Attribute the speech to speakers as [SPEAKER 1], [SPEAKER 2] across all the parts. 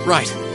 [SPEAKER 1] Right.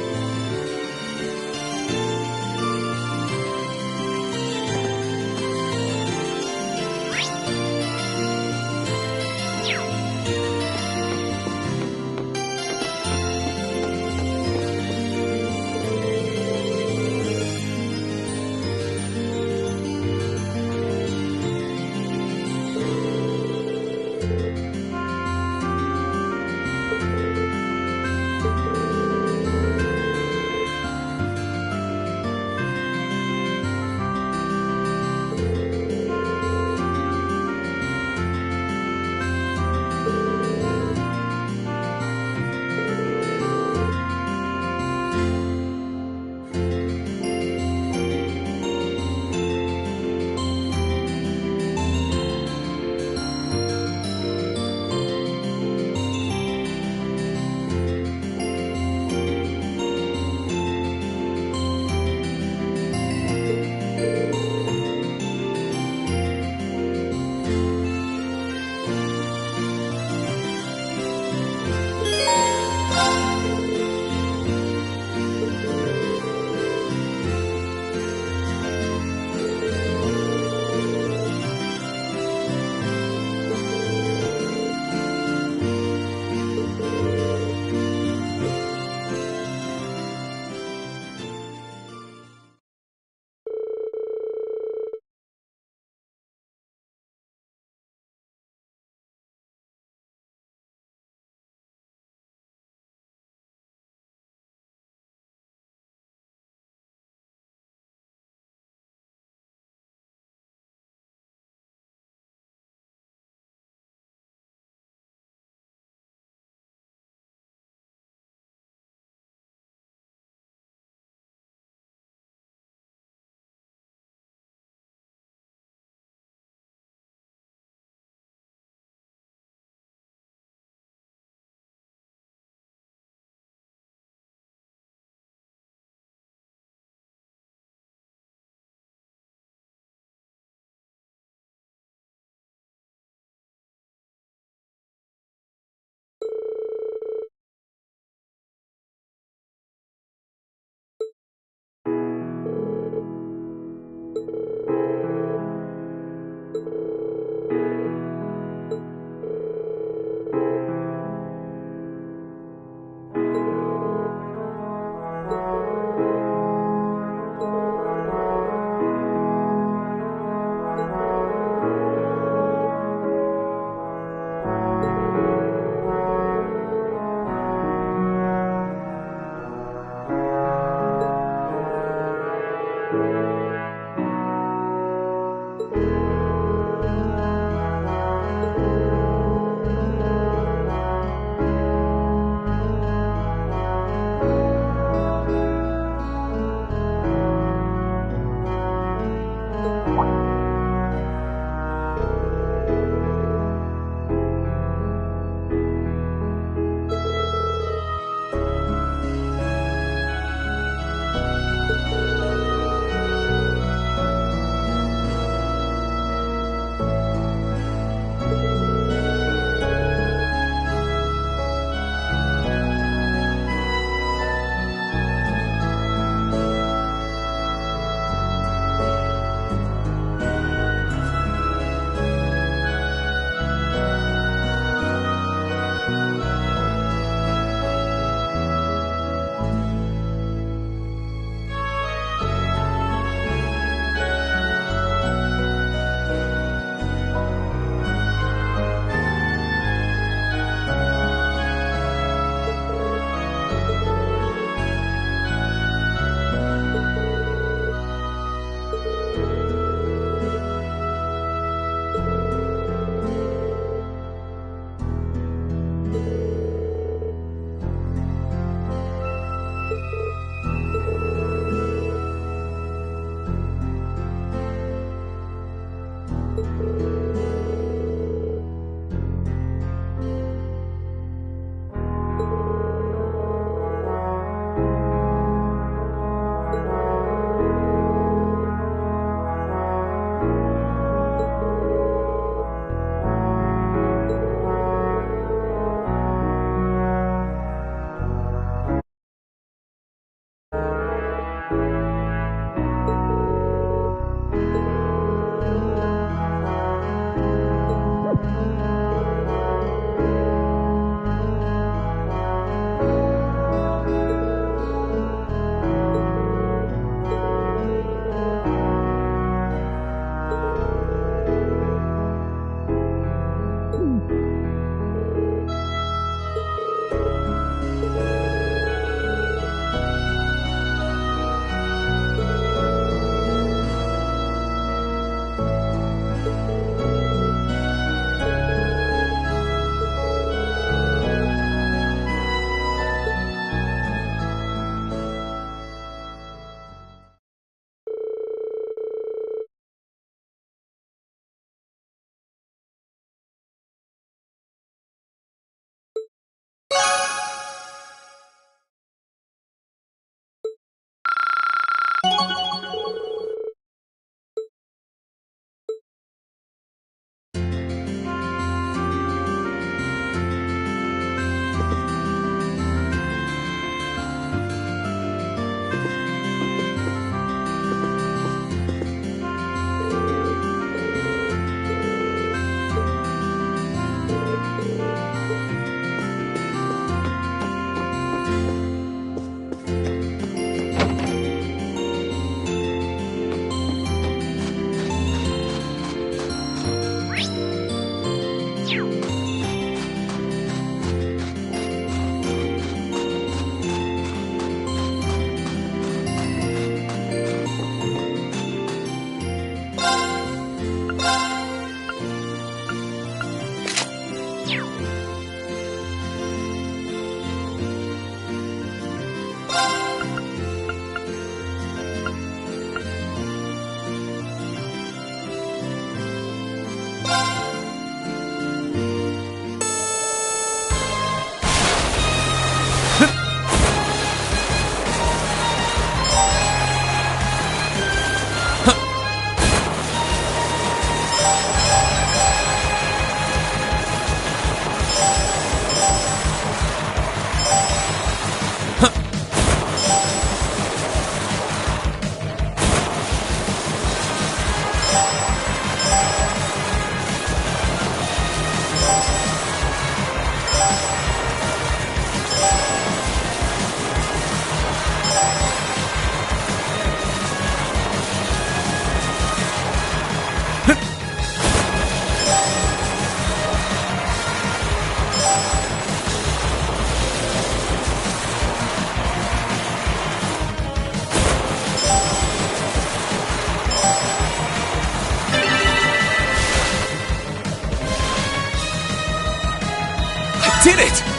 [SPEAKER 1] Did it!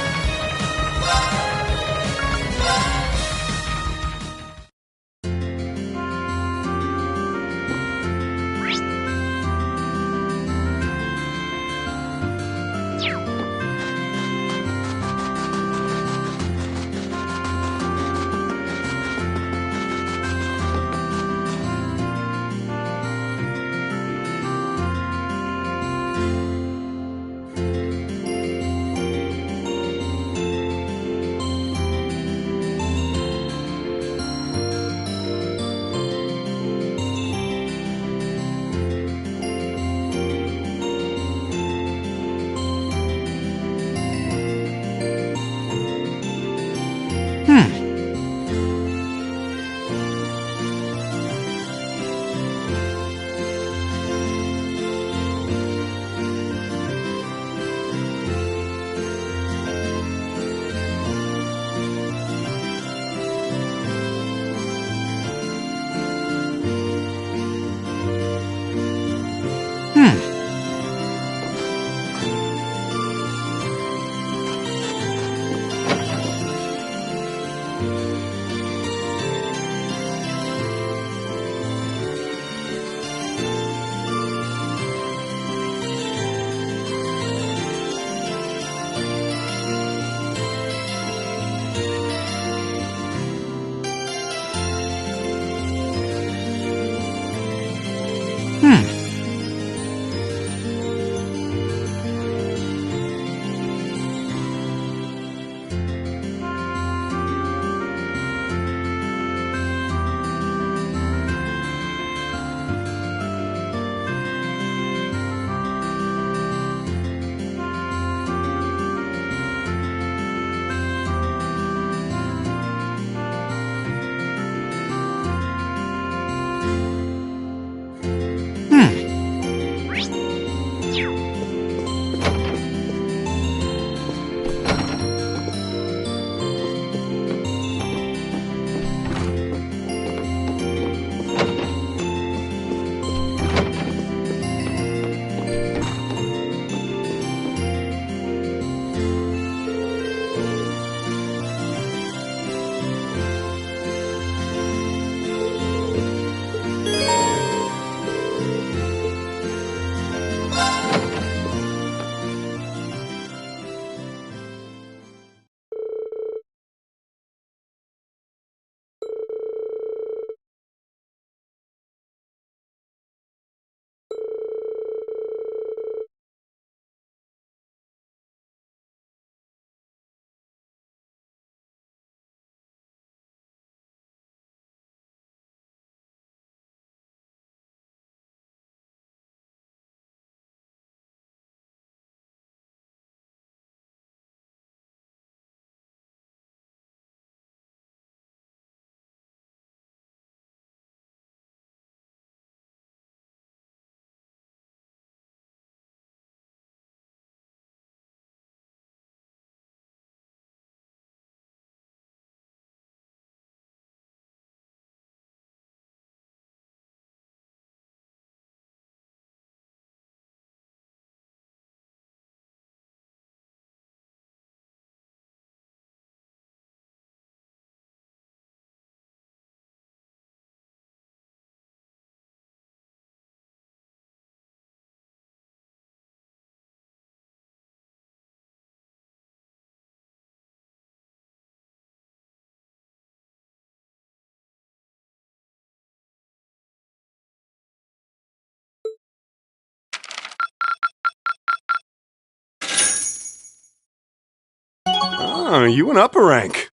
[SPEAKER 1] Oh, you an upper rank.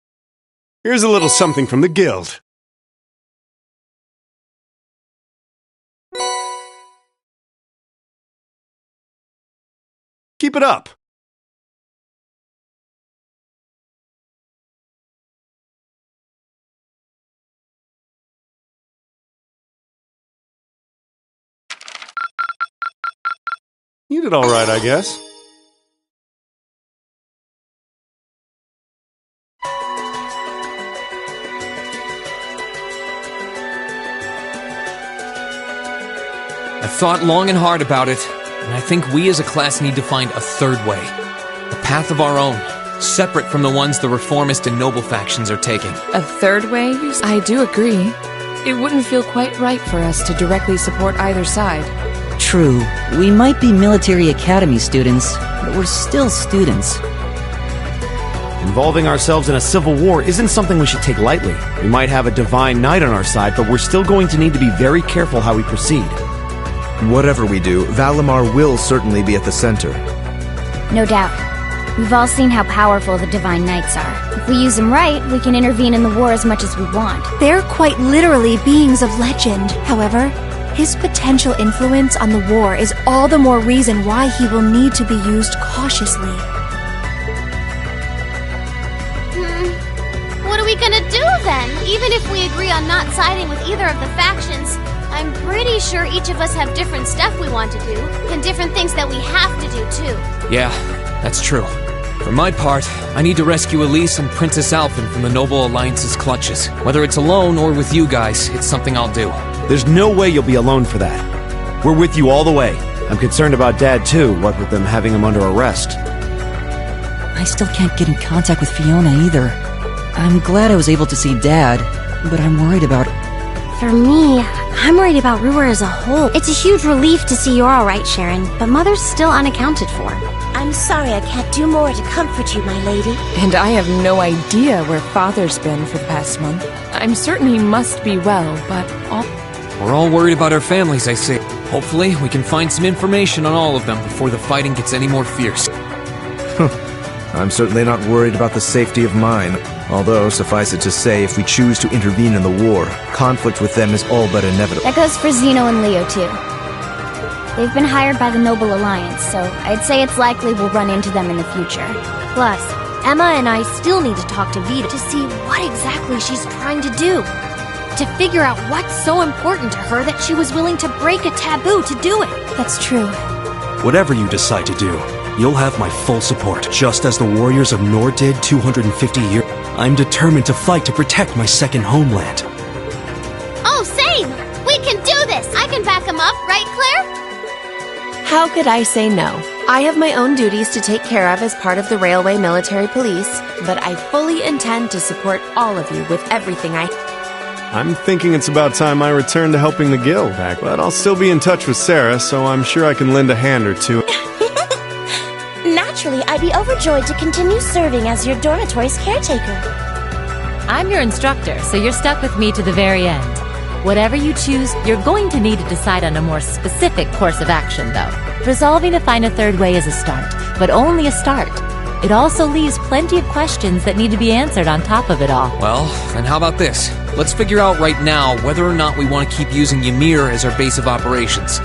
[SPEAKER 1] Here's a little something from the guild. Keep it up. You did all right, I guess.
[SPEAKER 2] I've thought long and hard about it, and I think we as a class need to find a third way. A path of our own, separate from the ones the reformist and noble factions are taking.
[SPEAKER 3] A third way? I do agree. It wouldn't feel quite right for us to directly support either side.
[SPEAKER 4] True, we might be military academy students, but we're still students.
[SPEAKER 5] Involving ourselves in a civil war isn't something we should take lightly. We might have a divine knight on our side, but we're still going to need to be very careful how we proceed.
[SPEAKER 6] Whatever we do, Valimar will certainly be at the center.
[SPEAKER 7] No doubt. We've all seen how powerful the Divine Knights are. If we use them right, we can intervene in the war as much as we want.
[SPEAKER 8] They're quite literally beings of legend. However, his potential influence on the war is all the more reason why he will need to be used cautiously.
[SPEAKER 9] What are we gonna do then? Even if we agree on not siding with either of the factions, I'm pretty sure each of us have different stuff we want to do, and different things that we have to do too.
[SPEAKER 2] Yeah, that's true. For my part, I need to rescue Elise and Princess Alphen from the Noble Alliance's clutches. Whether it's alone or with you guys, it's something I'll do.
[SPEAKER 5] There's no way you'll be alone for that. We're with you all the way. I'm concerned about Dad too, what with them having him under arrest.
[SPEAKER 4] I still can't get in contact with Fiona either. I'm glad I was able to see Dad, but I'm worried about...
[SPEAKER 7] For me, I'm worried about Ruhr as a whole. It's a huge relief to see you're alright, Sharon, but Mother's still unaccounted for.
[SPEAKER 10] I'm sorry I can't do more to comfort you, my lady.
[SPEAKER 3] And I have no idea where Father's been for the past month. I'm certain he must be well, but
[SPEAKER 2] We're all worried about our families, I say. Hopefully, we can find some information on all of them before the fighting gets any more fierce.
[SPEAKER 6] I'm certainly not worried about the safety of mine. Although, suffice it to say, if we choose to intervene in the war, conflict with them is all but inevitable.
[SPEAKER 7] That goes for Zeno and Leo, too. They've been hired by the Noble Alliance, so I'd say it's likely we'll run into them in the future.
[SPEAKER 10] Plus, Emma and I still need to talk to Vita to see what exactly she's trying to do. To figure out what's so important to her that she was willing to break a taboo to do it.
[SPEAKER 8] That's true.
[SPEAKER 1] Whatever you decide to do, you'll have my full support, just as the warriors of Nord did 250 years. I'm determined to fight to protect my second homeland.
[SPEAKER 9] Oh, same! We can do this! I can back him up, right, Claire?
[SPEAKER 11] How could I say no? I have my own duties to take care of as part of the Railway Military Police, but I fully intend to support all of you with everything
[SPEAKER 1] I'm thinking it's about time I return to helping the guild back, but I'll still be in touch with Sarah, so I'm sure I can lend a hand or two.
[SPEAKER 10] Naturally, I'd be overjoyed to continue serving as your dormitory's caretaker.
[SPEAKER 12] I'm your instructor, so you're stuck with me to the very end. Whatever you choose, you're going to need to decide on a more specific course of action, though. Resolving to find a third way is a start, but only a start. It also leaves plenty of questions that need to be answered on top of it all.
[SPEAKER 2] Well, then how about this? Let's figure out right now whether or not we want to keep using Ymir as our base of operations.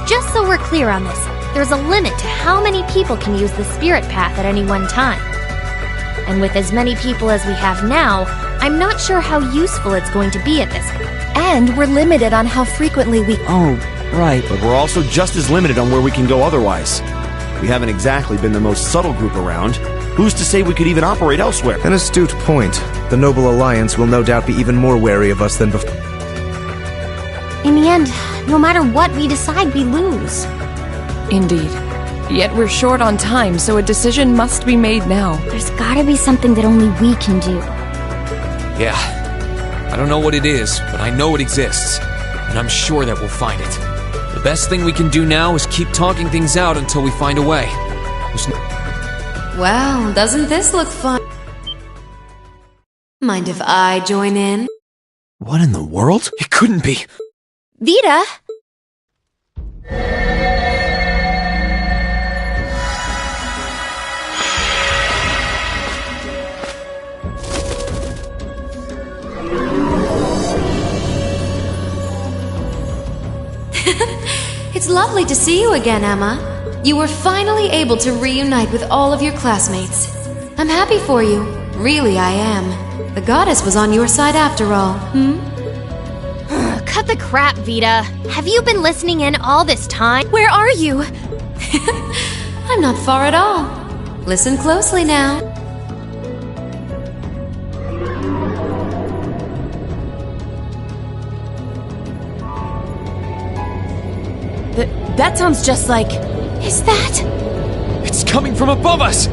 [SPEAKER 9] Just so we're clear on this, there's a limit to how many people can use the spirit path at any one time. And with as many people as we have now, I'm not sure how useful it's going to be at this point.
[SPEAKER 8] And we're limited on how frequently we...
[SPEAKER 4] Oh, right.
[SPEAKER 5] But we're also just as limited on where we can go otherwise. We haven't exactly been the most subtle group around. Who's to say we could even operate elsewhere?
[SPEAKER 6] An astute point. The Noble Alliance will no doubt be even more wary of us than before.
[SPEAKER 9] In the end, no matter what we decide, we lose.
[SPEAKER 3] indeed. Yet we're short on time, so a decision must be made now.
[SPEAKER 7] There's gotta be something that only we can do.
[SPEAKER 2] Yeah. I don't know what it is, but I know it exists. And I'm sure that we'll find it. The best thing we can do now is keep talking things out until we find a way.
[SPEAKER 13] Well, doesn't this look fun? Mind if I join in?
[SPEAKER 2] What in the world? It couldn't be.
[SPEAKER 8] Vita!
[SPEAKER 13] lovely to see you again, Emma. You were finally able to reunite with all of your classmates. I'm happy for you. Really, I am. The goddess was on your side after all,
[SPEAKER 10] Cut the crap, Vita. Have you been listening in all this time?
[SPEAKER 8] Where are you?
[SPEAKER 13] I'm not far at all. Listen closely now.
[SPEAKER 3] That sounds just like...
[SPEAKER 8] Is that?
[SPEAKER 2] It's coming from above us!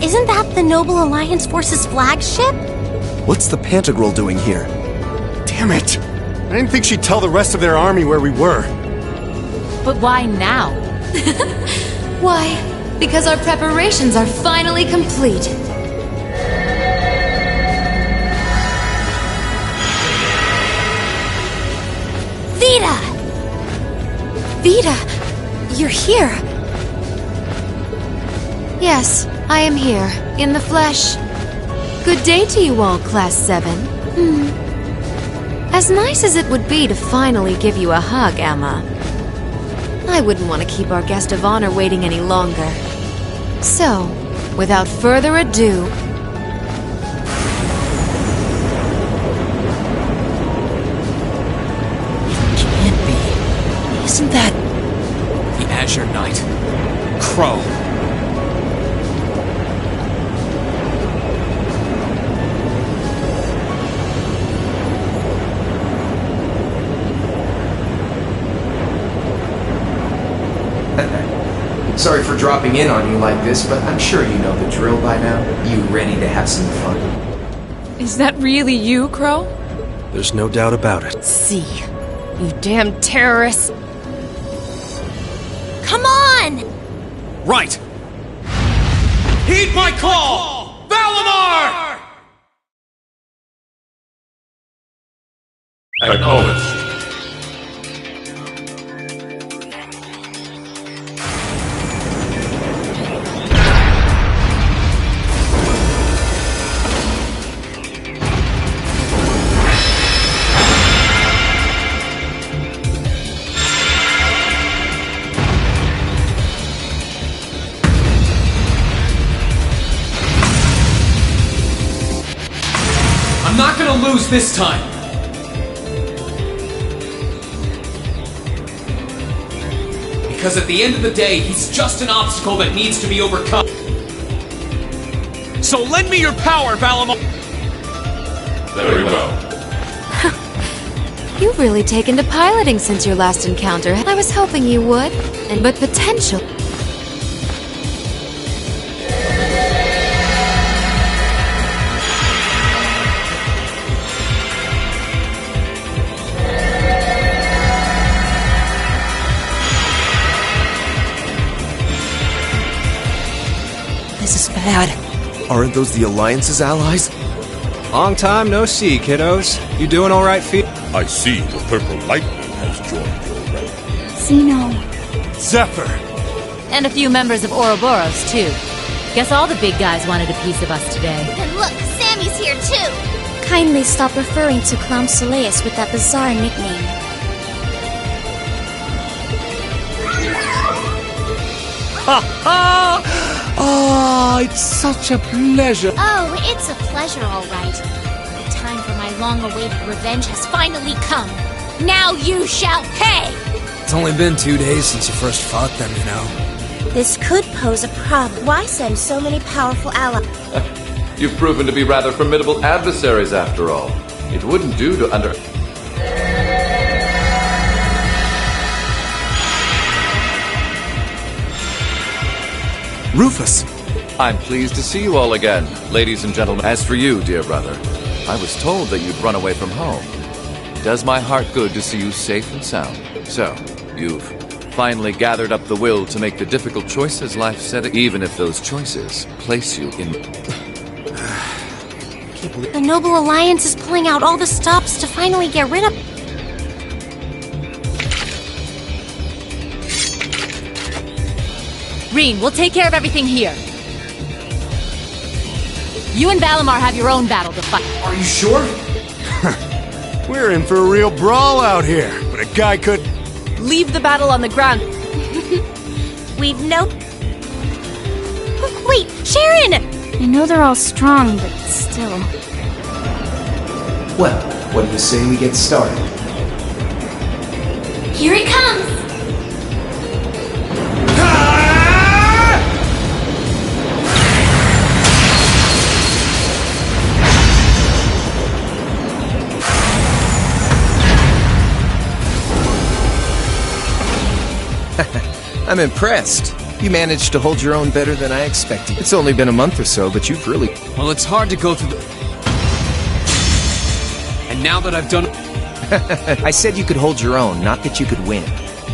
[SPEAKER 10] Isn't that the Noble Alliance Force's flagship?
[SPEAKER 5] What's the Pantagruel doing here?
[SPEAKER 14] Damn it! I didn't think she'd tell the rest of their army where we were.
[SPEAKER 12] But why now?
[SPEAKER 13] Why? Because our preparations are finally complete.
[SPEAKER 8] Vita! Vita, you're here.
[SPEAKER 13] Yes, I am here, in the flesh. Good day to you all, Class 7. As nice as it would be to finally give you a hug, Emma, I wouldn't want to keep our guest of honor waiting any longer. So, without further ado...
[SPEAKER 4] Can't be. Isn't that...
[SPEAKER 2] The Azure Knight. Crow.
[SPEAKER 15] Sorry for dropping in on you like this, but I'm sure you know the drill by now. You ready to have some fun?
[SPEAKER 3] Is that really you, Crow?
[SPEAKER 1] There's no doubt about it.
[SPEAKER 3] See. You damn terrorists.
[SPEAKER 10] Come on!
[SPEAKER 2] Right! Heed my call! Valimar!
[SPEAKER 16] Acknowledged.
[SPEAKER 2] I'm not gonna lose this time! Because at the end of the day, he's just an obstacle that needs to be overcome. So lend me your power, Valimar!
[SPEAKER 16] Very well.
[SPEAKER 13] You've really taken to piloting since your last encounter. I was hoping you would. But potential...
[SPEAKER 4] This is bad.
[SPEAKER 5] Aren't those the Alliance's allies?
[SPEAKER 6] Long time no see, kiddos. You doing all right, Fee?
[SPEAKER 16] I see the Purple Lightning has joined your ranks.
[SPEAKER 8] Zeno.
[SPEAKER 14] Zephyr!
[SPEAKER 12] And a few members of Ouroboros, too. Guess all the big guys wanted a piece of us today.
[SPEAKER 10] And look, Sammy's here too!
[SPEAKER 7] Kindly stop referring to Clown Soleus with that bizarre nickname.
[SPEAKER 14] Ha ha! Oh, it's such a pleasure.
[SPEAKER 10] Oh, it's a pleasure, all right. The time for my long-awaited revenge has finally come. Now you shall pay!
[SPEAKER 6] It's only been 2 days since you first fought them, you know.
[SPEAKER 7] This could pose a problem. Why send so many powerful allies?
[SPEAKER 17] You've proven to be rather formidable adversaries after all. It wouldn't do to
[SPEAKER 5] Rufus!
[SPEAKER 17] I'm pleased to see you all again, ladies and gentlemen. As for you, dear brother, I was told that you'd run away from home. It does my heart good to see you safe and sound. So, you've finally gathered up the will to make the difficult choices life set, even if those choices place you in...
[SPEAKER 14] can't believe...
[SPEAKER 10] The Noble Alliance is pulling out all the stops to finally get rid of...
[SPEAKER 12] Reen, we'll take care of everything here. You and Valimar have your own battle to fight.
[SPEAKER 14] Are you sure? We're in for a real brawl out here, but a guy could...
[SPEAKER 3] Leave the battle on the ground.
[SPEAKER 10] We've no... Wait, Sharon!
[SPEAKER 7] I know they're all strong, but still.
[SPEAKER 15] Well, what do you say we get started?
[SPEAKER 10] Here it comes!
[SPEAKER 6] I'm impressed. You managed to hold your own better than I expected. It's only been a month or so, but you've really...
[SPEAKER 2] Well, it's hard to go through the... And now that I've done...
[SPEAKER 6] I said you could hold your own, not that you could win.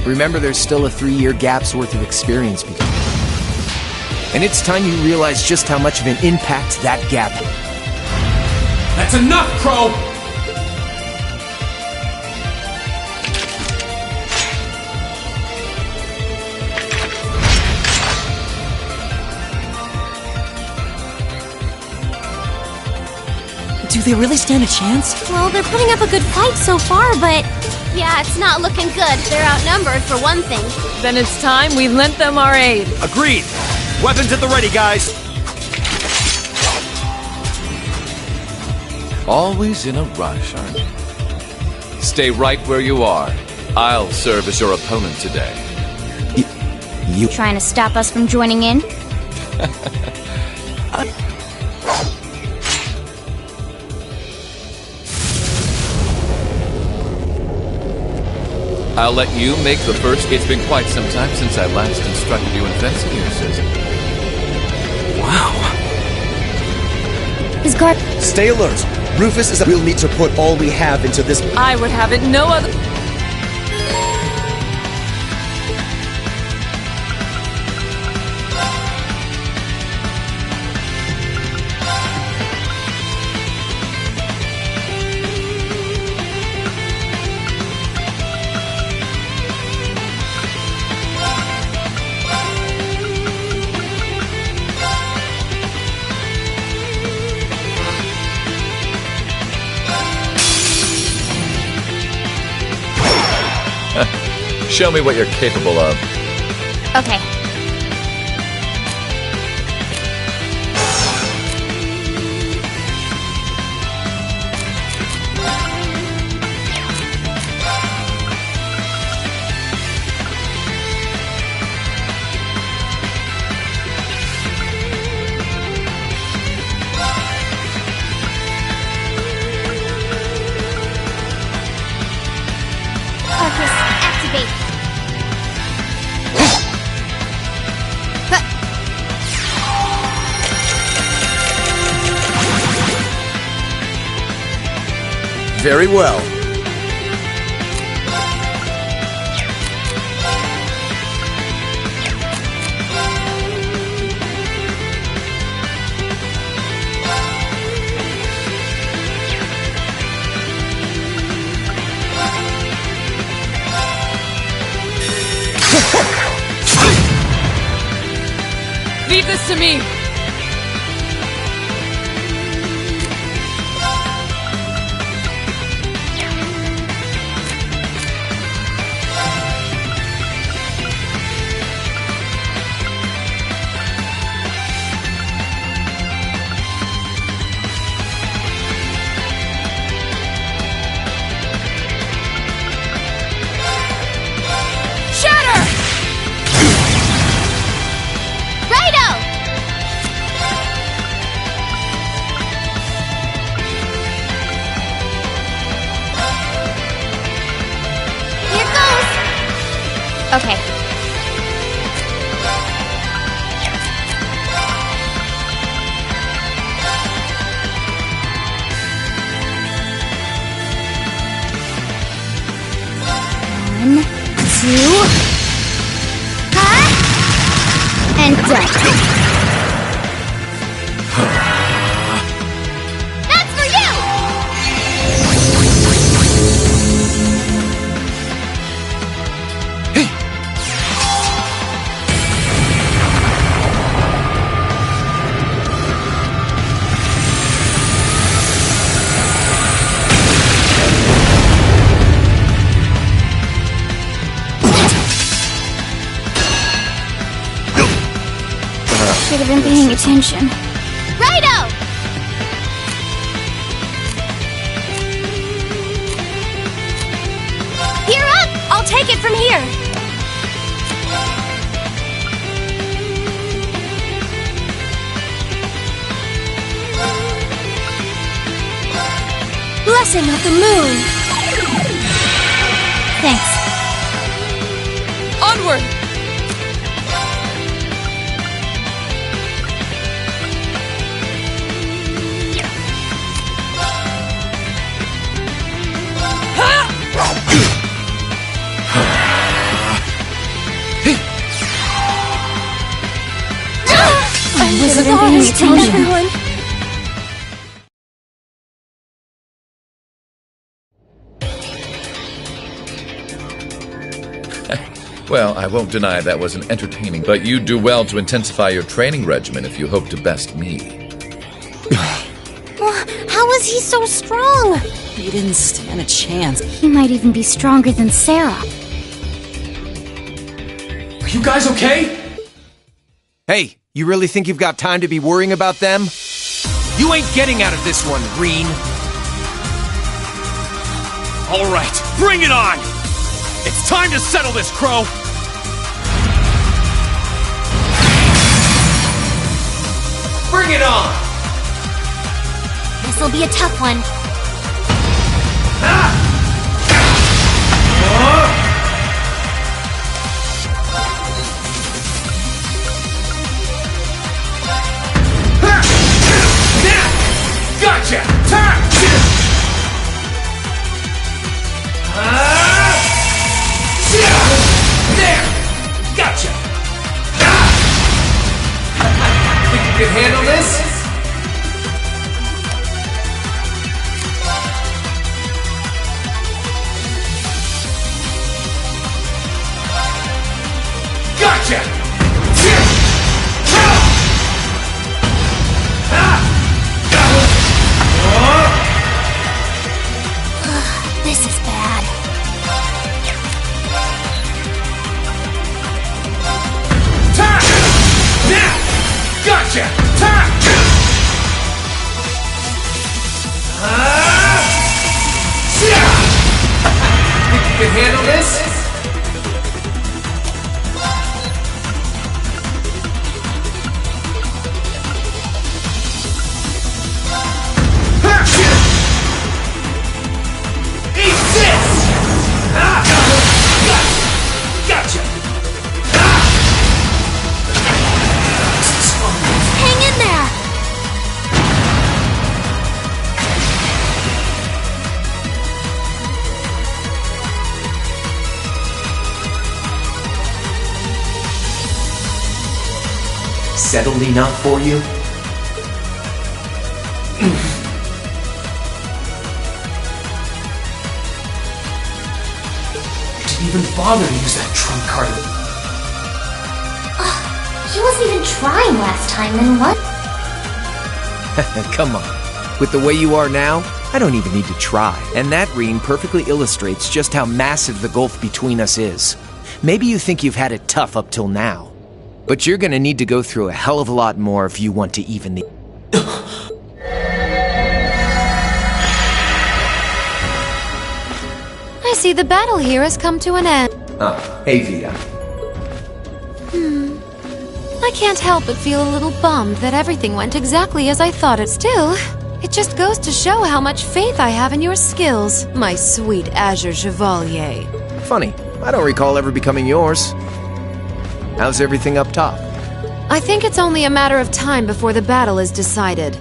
[SPEAKER 6] Remember, there's still a 3-year gap's worth of experience between. And it's time you realize just how much of an impact that gap...
[SPEAKER 2] That's enough, Crow!
[SPEAKER 4] Do they really stand a chance?
[SPEAKER 10] Well, they're putting up a good fight so far, but... Yeah, it's not looking good. They're outnumbered, for one thing.
[SPEAKER 3] Then it's time we lent them our aid.
[SPEAKER 5] Agreed! Weapons at the ready, guys!
[SPEAKER 17] Always in a rush, aren't you? Stay right where you are. I'll serve as your opponent today.
[SPEAKER 7] You trying to stop us from joining in?
[SPEAKER 17] I'll let you make the first. It's been quite some time since I last instructed you in fencing, your Susan.
[SPEAKER 1] Wow.
[SPEAKER 7] His guard.
[SPEAKER 18] Stay alert. Rufus is. We'll need to put all we have into this.
[SPEAKER 3] I would have it no other...
[SPEAKER 17] Show me what you're capable of.
[SPEAKER 7] Okay.
[SPEAKER 10] Focus, activate.
[SPEAKER 18] Very well.
[SPEAKER 3] Leave this to me!
[SPEAKER 7] Okay. One, two, and done.
[SPEAKER 10] That's
[SPEAKER 7] should have been paying attention.
[SPEAKER 10] Righto! Gear up! I'll take it from here.
[SPEAKER 8] Blessing of the moon!
[SPEAKER 10] Thanks.
[SPEAKER 2] Onward!
[SPEAKER 8] Everyone.
[SPEAKER 17] Well, I won't deny that wasn't entertaining, but you'd do well to intensify your training regimen if you hope to best me.
[SPEAKER 10] How is he so strong?
[SPEAKER 4] He didn't stand a chance.
[SPEAKER 7] He might even be stronger than Sarah.
[SPEAKER 2] Are you guys okay?
[SPEAKER 6] Hey, you really think you've got time to be worrying about them? You ain't getting out of this one, Reen.
[SPEAKER 5] All right, bring it on! It's time to settle this, Crow!
[SPEAKER 6] Bring it on!
[SPEAKER 10] This'll be a tough one.
[SPEAKER 6] Gotcha! There! Gotcha! Think you can handle this? Gotcha!
[SPEAKER 10] This is bad.
[SPEAKER 6] Gotcha! Think you can handle this? Eat this! Gotcha!
[SPEAKER 10] Hang in there!
[SPEAKER 6] Settled enough for you? Didn't even bother to use that trump card.
[SPEAKER 10] He wasn't even trying last time, then what?
[SPEAKER 6] Come on. With the way you are now, I don't even need to try. And that, Reen, perfectly illustrates just how massive the gulf between us is. Maybe you think you've had it tough up till now, but you're gonna need to go through a hell of a lot more if you want to even the...
[SPEAKER 13] I see the battle here has come to an end.
[SPEAKER 6] Hey, Vita.
[SPEAKER 13] I can't help but feel a little bummed that everything went exactly as I thought it. Still, it just goes to show how much faith I have in your skills, my sweet Azure Chevalier.
[SPEAKER 6] Funny, I don't recall ever becoming yours. How's everything up top?
[SPEAKER 13] I think it's only a matter of time before the battle is decided.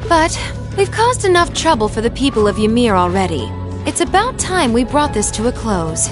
[SPEAKER 13] But we've caused enough trouble for the people of Ymir already. It's about time we brought this to a close.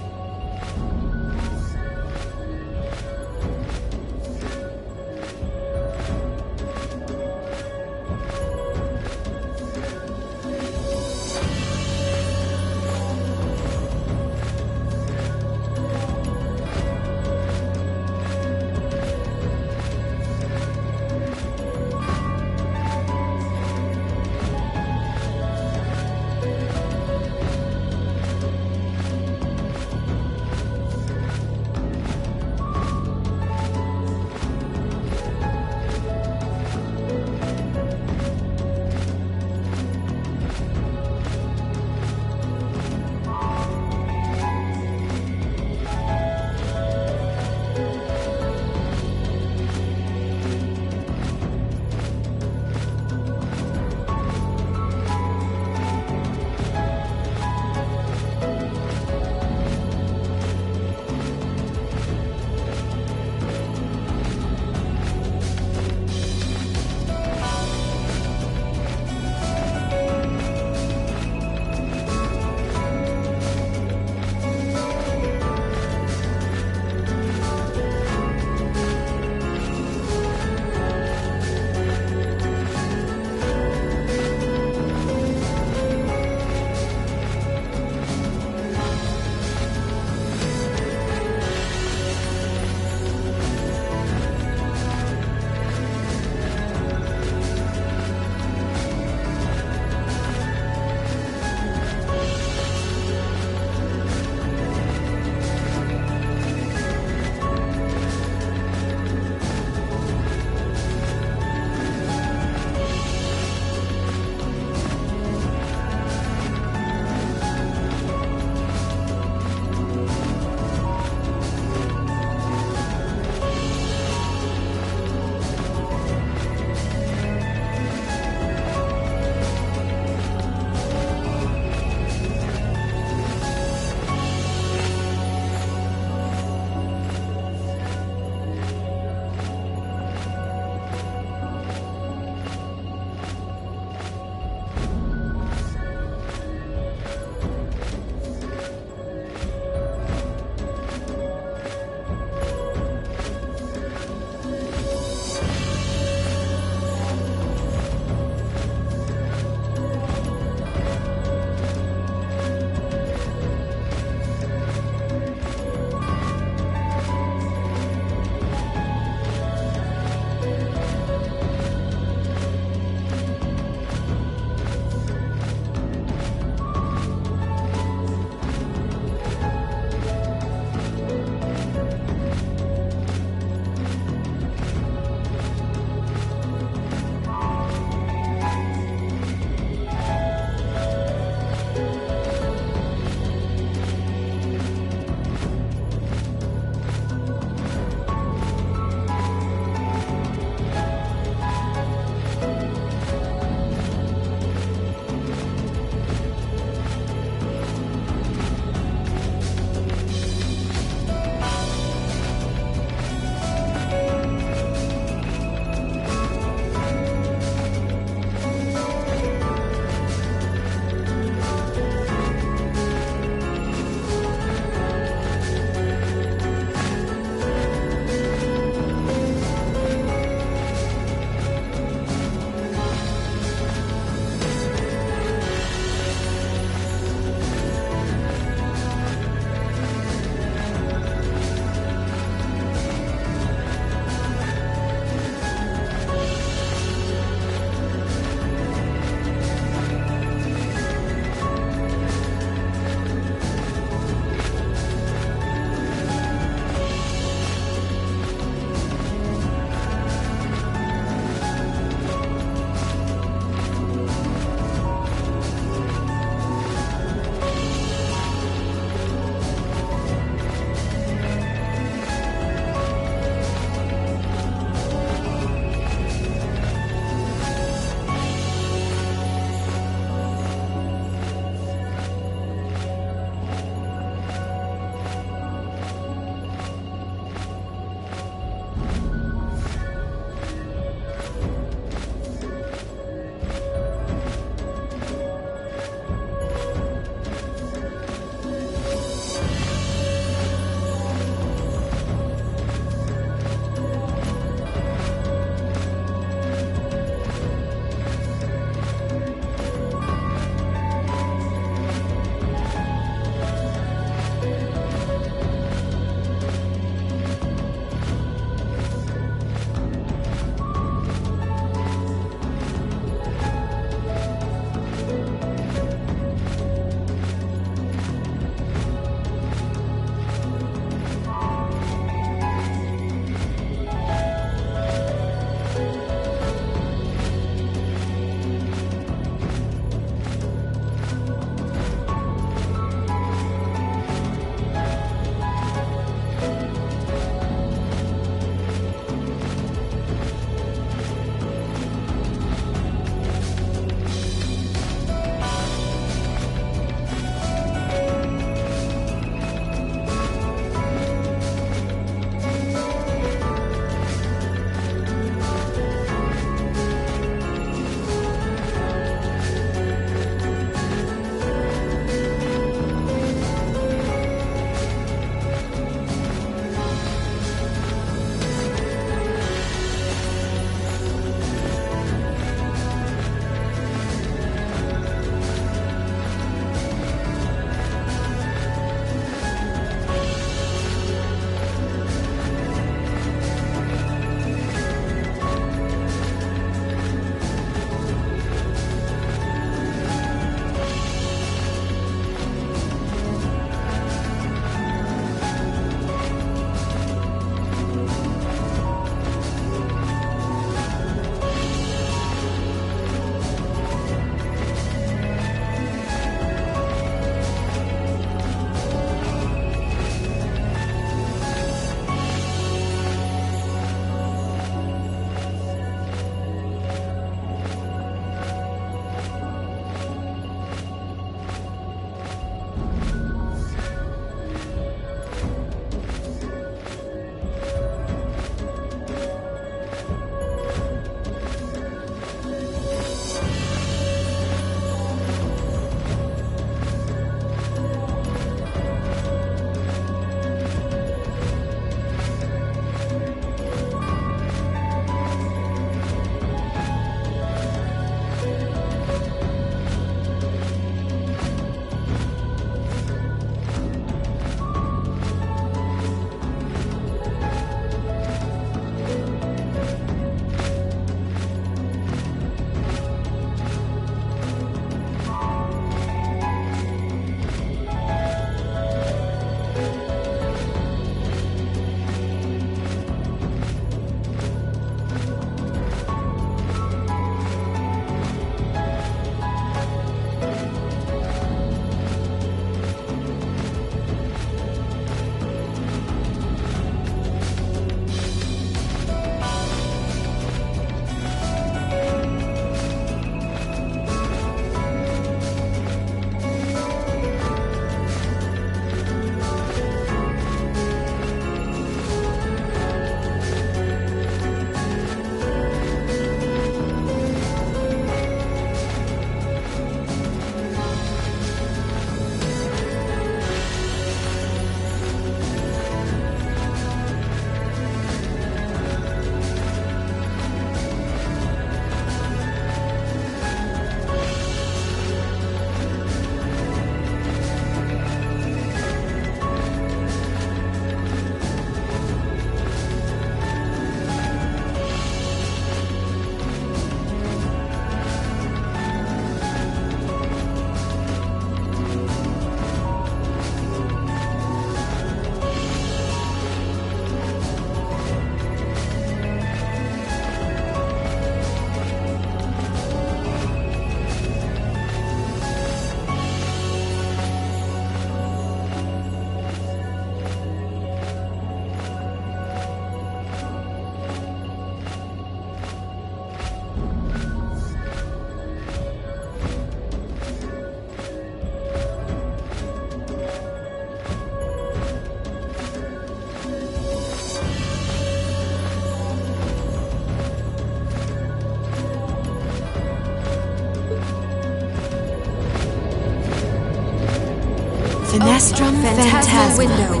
[SPEAKER 13] Finestrum Phantasma window.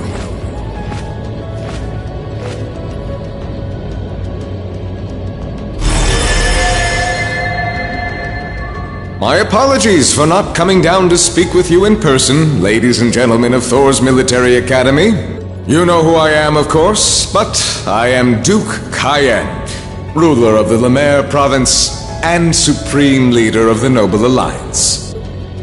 [SPEAKER 19] My apologies for not coming down to speak with you in person, ladies and gentlemen of Thor's Military Academy. You know who I am, of course, but I am Duke Cayenne, ruler of the Lemaire province and supreme leader of the Noble Alliance.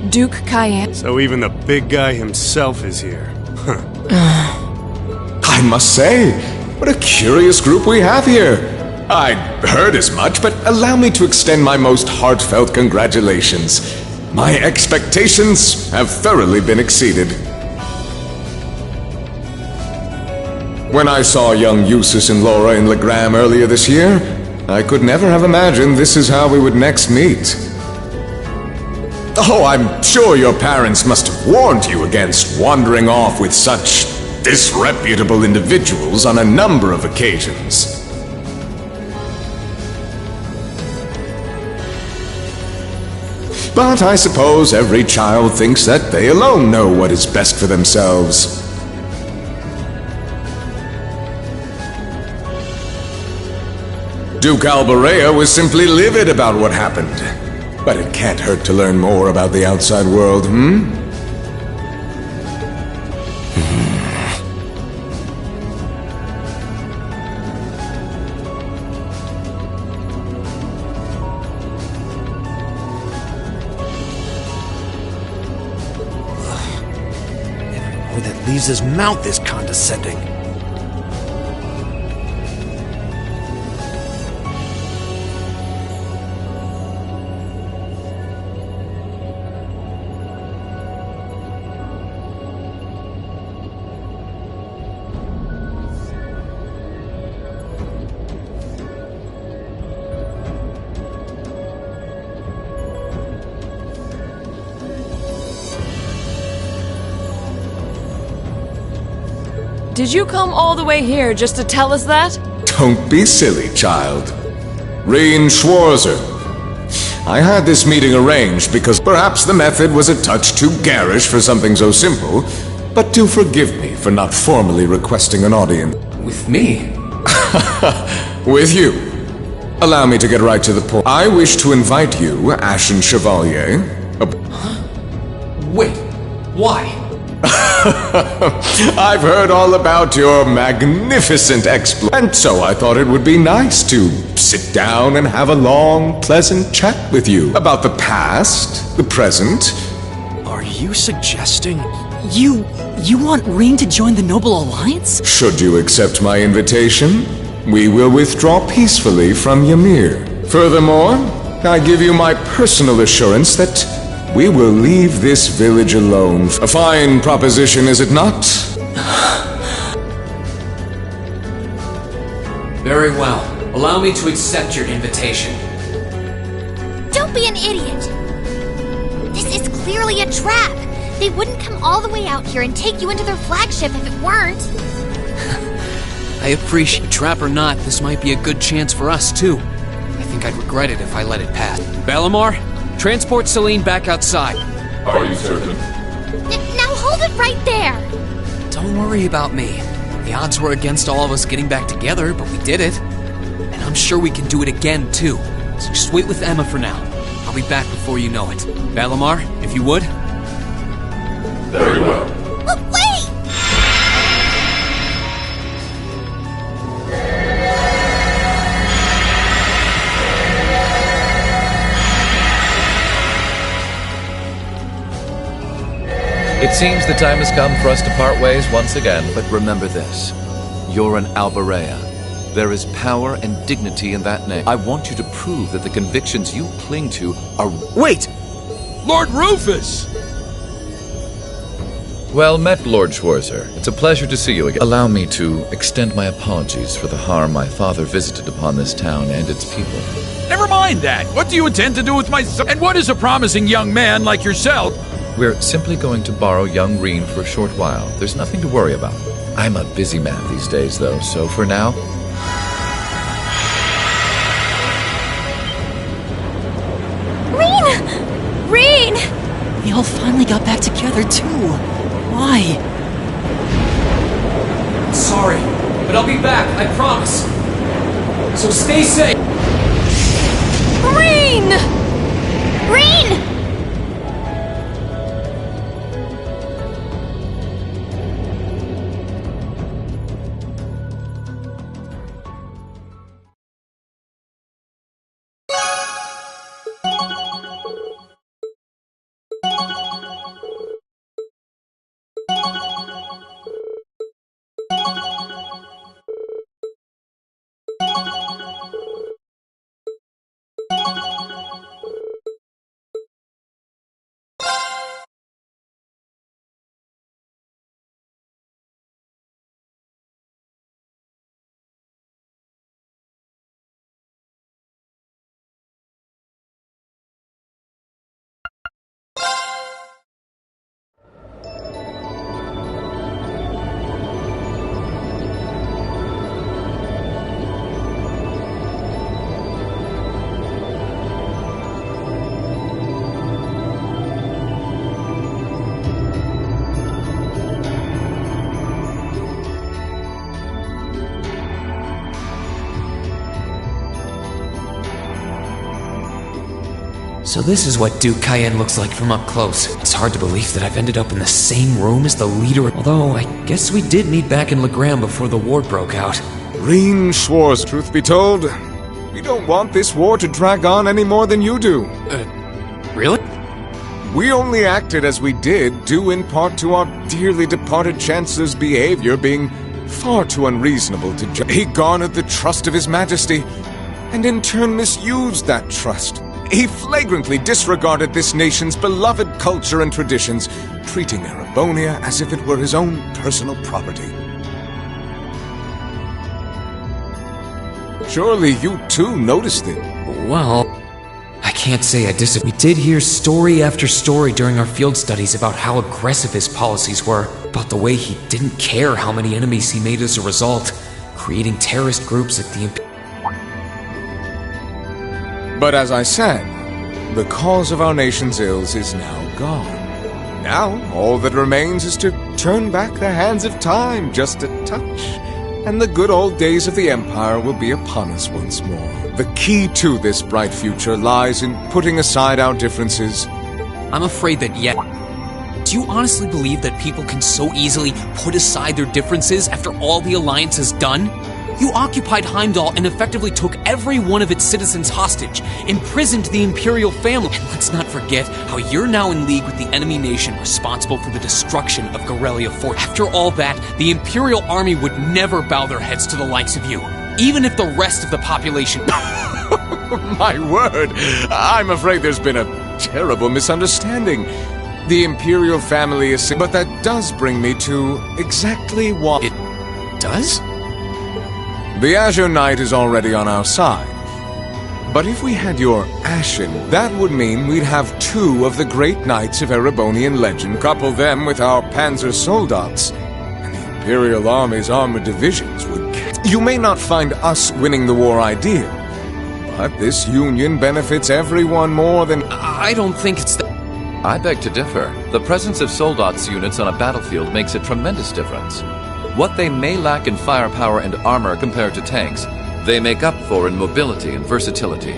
[SPEAKER 3] Duke Cayenne.
[SPEAKER 14] So even the big guy himself is here.
[SPEAKER 19] I must say, what a curious group we have here. I'd heard as much, but allow me to extend my most heartfelt congratulations. My expectations have thoroughly been exceeded. When I saw young Eustace and Laura in Legram earlier this year, I could never have imagined this is how we would next meet. Oh, I'm sure your parents must have warned you against wandering off with such disreputable individuals on a number of occasions. But I suppose every child thinks that they alone know what is best for themselves. Duke Alberea was simply livid about what happened. But it can't hurt to learn more about the outside world,
[SPEAKER 5] His mouth is condescending.
[SPEAKER 3] Did you come all the way here just to tell us that?
[SPEAKER 19] Don't be silly, child. Reen Schwarzer. I had this meeting arranged because perhaps the method was a touch too garish for something so simple, but do forgive me for not formally requesting an audience.
[SPEAKER 2] With me?
[SPEAKER 19] With you. Allow me to get right to the point. I wish to invite you, Ashen Chevalier.
[SPEAKER 2] Wait, why?
[SPEAKER 19] I've heard all about your magnificent exploit, and so I thought it would be nice to sit down and have a long, pleasant chat with you about the past, the present.
[SPEAKER 5] Are you suggesting...
[SPEAKER 4] You want Reen to join the Noble Alliance?
[SPEAKER 19] Should you accept my invitation, we will withdraw peacefully from Ymir. Furthermore, I give you my personal assurance that we will leave this village alone. A fine proposition, is it not?
[SPEAKER 2] Very well. Allow me to accept your invitation.
[SPEAKER 10] Don't be an idiot! This is clearly a trap! They wouldn't come all the way out here and take you into their flagship if it weren't.
[SPEAKER 2] I appreciate, trap or not, this might be a good chance for us, too. I think I'd regret it if I let it pass. Balamar, transport Celine back outside.
[SPEAKER 16] Are you certain?
[SPEAKER 10] Now hold it right there!
[SPEAKER 2] Don't worry about me. The odds were against all of us getting back together, but we did it. And I'm sure we can do it again, too. So just wait with Emma for now. I'll be back before you know it. Balamar, if you would.
[SPEAKER 16] Very well.
[SPEAKER 10] But wait!
[SPEAKER 17] It seems the time has come for us to part ways once again. But remember this. You're an Alberea. There is power and dignity in that name. I want you to prove that the convictions you cling to are...
[SPEAKER 5] Wait!
[SPEAKER 20] Lord Rufus!
[SPEAKER 17] Well met, Lord Schwarzer. It's a pleasure to see you again. Allow me to extend my apologies for the harm my father visited upon this town and its people.
[SPEAKER 20] Never mind that. What do you intend to do with my son? And what is a promising young man like yourself?
[SPEAKER 17] We're simply going to borrow young Reen for a short while. There's nothing to worry about. I'm a busy man these days, though, so for now...
[SPEAKER 8] Reen!
[SPEAKER 4] They all finally got back together, too. Why?
[SPEAKER 2] Sorry, but I'll be back, I promise. So stay safe.
[SPEAKER 10] Rain! Rain!
[SPEAKER 2] So this is what Duke Cayenne looks like from up close. It's hard to believe that I've ended up in the same room as the leader, although I guess we did meet back in Legram before the war broke out.
[SPEAKER 19] Reen Schwarz, truth be told, we don't want this war to drag on any more than you do.
[SPEAKER 2] Really?
[SPEAKER 19] We only acted as we did, due in part to our dearly departed Chancellor's behavior being far too unreasonable to judge. He garnered the trust of His Majesty, and in turn misused that trust. He flagrantly disregarded this nation's beloved culture and traditions, treating Erebonia as if it were his own personal property. Surely you too noticed it.
[SPEAKER 2] Well, I can't say I disagree. We did hear story after story during our field studies about how aggressive his policies were, about the way he didn't care how many enemies he made as a result, creating terrorist groups at the
[SPEAKER 19] But as I said, the cause of our nation's ills is now gone. Now, all that remains is to turn back the hands of time just a touch, and the good old days of the Empire will be upon us once more. The key to this bright future lies in putting aside our differences.
[SPEAKER 2] I'm afraid that yet. Do you honestly believe that people can so easily put aside their differences after all the Alliance has done? You occupied Heimdall and effectively took every one of its citizens hostage, imprisoned the Imperial family, and let's not forget how you're now in league with the enemy nation responsible for the destruction of Gorelia Fort. After all that, the Imperial army would never bow their heads to the likes of you, even if the rest of the population...
[SPEAKER 19] My word! I'm afraid there's been a terrible misunderstanding. The Imperial family is... But that does bring me to exactly what...
[SPEAKER 2] It does?
[SPEAKER 19] The Azure Knight is already on our side. But if we had your Ashen, that would mean we'd have two of the great knights of Erebonian legend, couple them with our Panzer Soldats, and the Imperial Army's armored divisions would... You may not find us winning the war ideal, but this union benefits everyone more than...
[SPEAKER 2] I don't think it's that...
[SPEAKER 17] I beg to differ. The presence of Soldats units on a battlefield makes a tremendous difference. What they may lack in firepower and armor compared to tanks, they make up for in mobility and versatility.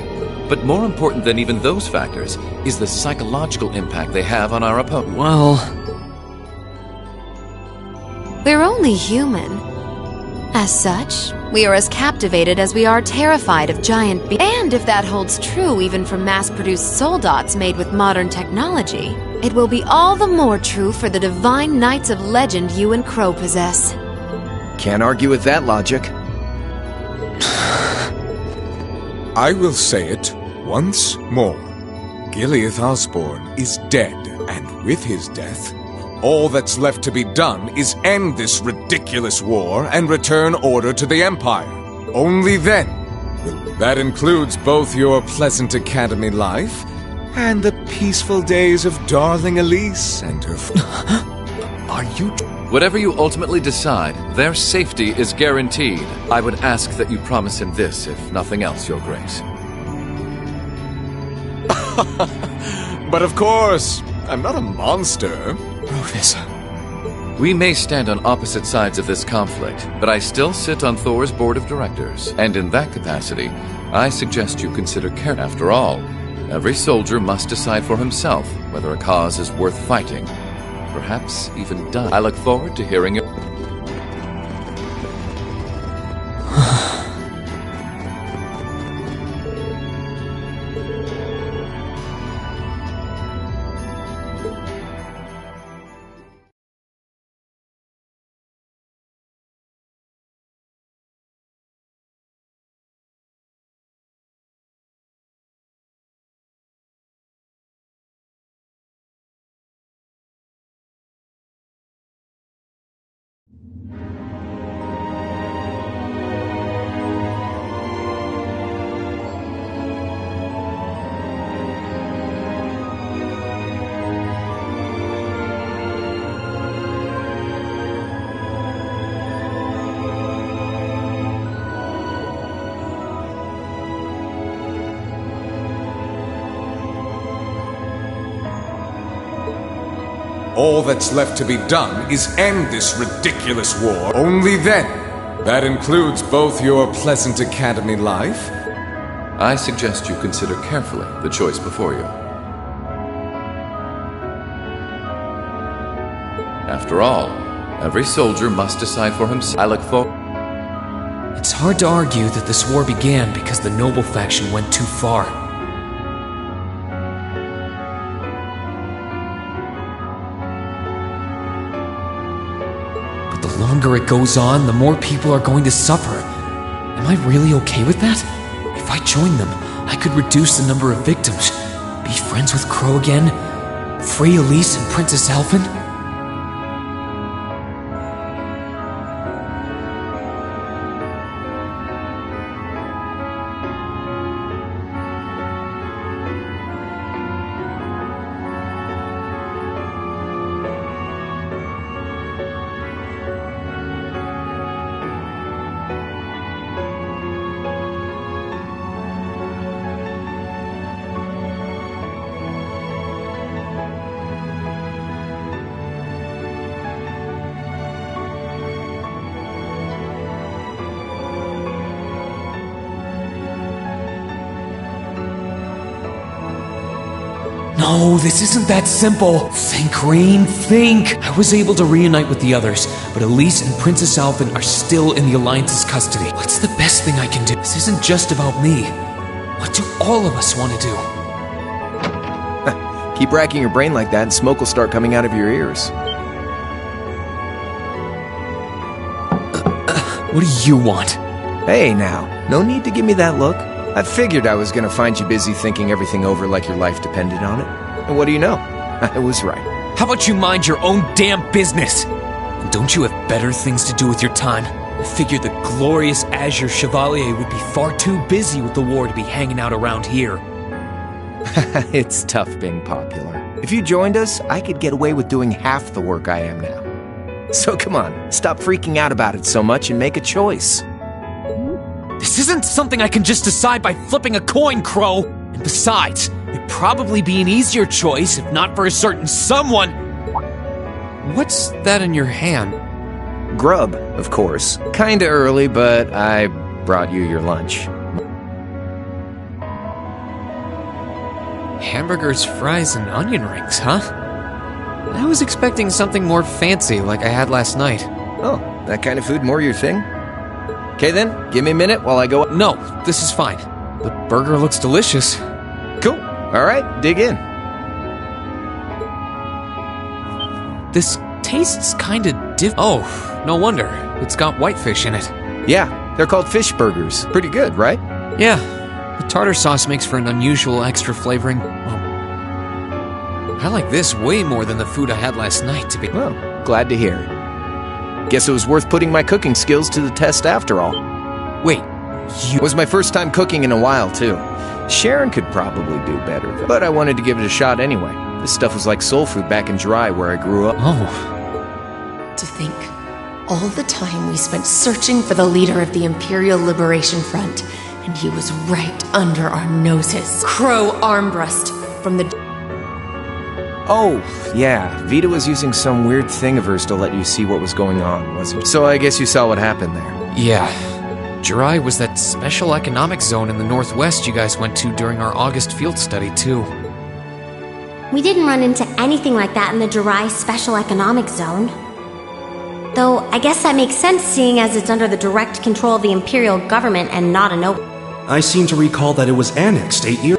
[SPEAKER 17] But more important than even those factors is the psychological impact they have on our opponent.
[SPEAKER 2] Well...
[SPEAKER 13] We're only human. As such, we are as captivated as we are terrified of giant beasts. And if that holds true even for mass-produced soldats made with modern technology, it will be all the more true for the divine knights of legend you and Crow possess.
[SPEAKER 6] Can't argue with that logic.
[SPEAKER 19] I will say it once more. Gileath Osborne is dead, and with his death, all that's left to be done is end this ridiculous war and return order to the Empire. Only then will... That includes both your pleasant academy life and the peaceful days of darling Elise and her... Are you...
[SPEAKER 17] Whatever you ultimately decide, their safety is guaranteed. I would ask that you promise him this, if nothing else, Your Grace.
[SPEAKER 19] But of course, I'm not a monster.
[SPEAKER 2] Rufus,
[SPEAKER 17] We may stand on opposite sides of this conflict, but I still sit on Thor's board of directors, and in that capacity, I suggest you consider care. After all, every soldier must decide for himself whether a cause is worth fighting, perhaps even dying. I look forward to hearing your...
[SPEAKER 19] All that's left to be done is end this ridiculous war. Only then. That includes both your pleasant academy life.
[SPEAKER 17] I suggest you consider carefully the choice before you. After all, every soldier must decide for himself. I look forward...
[SPEAKER 2] It's hard to argue that this war began because the noble faction went too far. But the longer it goes on, the more people are going to suffer. Am I really okay with that? If I join them, I could reduce the number of victims, be friends with Crow again, free Elise and Princess Elfin. No, this isn't that simple. Think, Rain, think. I was able to reunite with the others, but Elise and Princess Alphen are still in the Alliance's custody. What's the best thing I can do? This isn't just about me. What do all of us want to do?
[SPEAKER 6] Keep racking your brain like that and smoke will start coming out of your ears.
[SPEAKER 2] What do you want?
[SPEAKER 6] Hey now, no need to give me that look. I figured I was gonna find you busy thinking everything over like your life depended on it. And what do you know? I was right.
[SPEAKER 2] How about you mind your own damn business? And don't you have better things to do with your time? I figured the glorious Azure Chevalier would be far too busy with the war to be hanging out around here.
[SPEAKER 6] It's tough being popular. If you joined us, I could get away with doing half the work I am now. So come on, stop freaking out about it so much and make a choice.
[SPEAKER 2] This isn't something I can just decide by flipping a coin, Crow. And besides, it'd probably be an easier choice if not for a certain someone. What's that in your hand?
[SPEAKER 6] Grub, of course. Kinda early, but I brought you your lunch.
[SPEAKER 2] Hamburgers, fries, and onion rings, huh? I was expecting something more fancy like I had last night.
[SPEAKER 6] Oh, that kind of food more your thing? Okay then, give me a minute while I go...
[SPEAKER 2] No, this is fine. The burger looks delicious.
[SPEAKER 6] Cool. Alright, dig in.
[SPEAKER 2] This tastes kinda Oh, no wonder. It's got whitefish in it.
[SPEAKER 6] Yeah, they're called fish burgers. Pretty good, right?
[SPEAKER 2] Yeah, the tartar sauce makes for an unusual extra flavoring. I like this way more than the food I had last night, to be...
[SPEAKER 6] Well, glad to hear it. Guess it was worth putting my cooking skills to the test after all.
[SPEAKER 2] Wait,
[SPEAKER 6] It was my first time cooking in a while, too. Sharon could probably do better, but I wanted to give it a shot anyway. This stuff was like soul food back in Dry, where I grew up.
[SPEAKER 2] Oh.
[SPEAKER 11] To think, all the time we spent searching for the leader of the Imperial Liberation Front, and he was right under our noses. Crow Armbrust from the...
[SPEAKER 6] Oh, yeah. Vita was using some weird thing of hers to let you see what was going on, wasn't it? So I guess you saw what happened there.
[SPEAKER 2] Yeah. Jirai was that special economic zone in the northwest you guys went to during our August field study, too.
[SPEAKER 10] We didn't run into anything like that in the Jirai Special Economic Zone. Though, I guess that makes sense seeing as it's under the direct control of the Imperial government and not an open...
[SPEAKER 1] I seem to recall that it was annexed 8 years...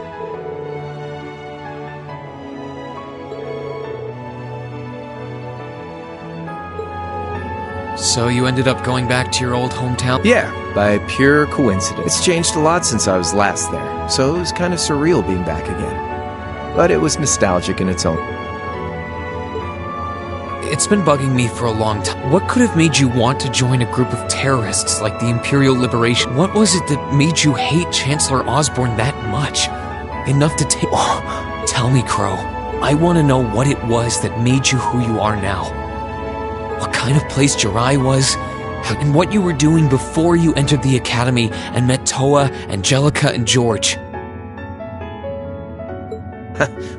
[SPEAKER 2] So you ended up going back to your old hometown?
[SPEAKER 6] Yeah, by pure coincidence. It's changed a lot since I was last there, so it was kind of surreal being back again. But it was nostalgic in its own.
[SPEAKER 2] It's been bugging me for a long time. What could have made you want to join a group of terrorists like the Imperial Liberation? What was it that made you hate Chancellor Osborne that much? Enough to take... Oh, tell me, Crow. I want to know what it was that made you who you are now. What kind of place Jirai was, and what you were doing before you entered the academy and met Toa, Angelica, and George.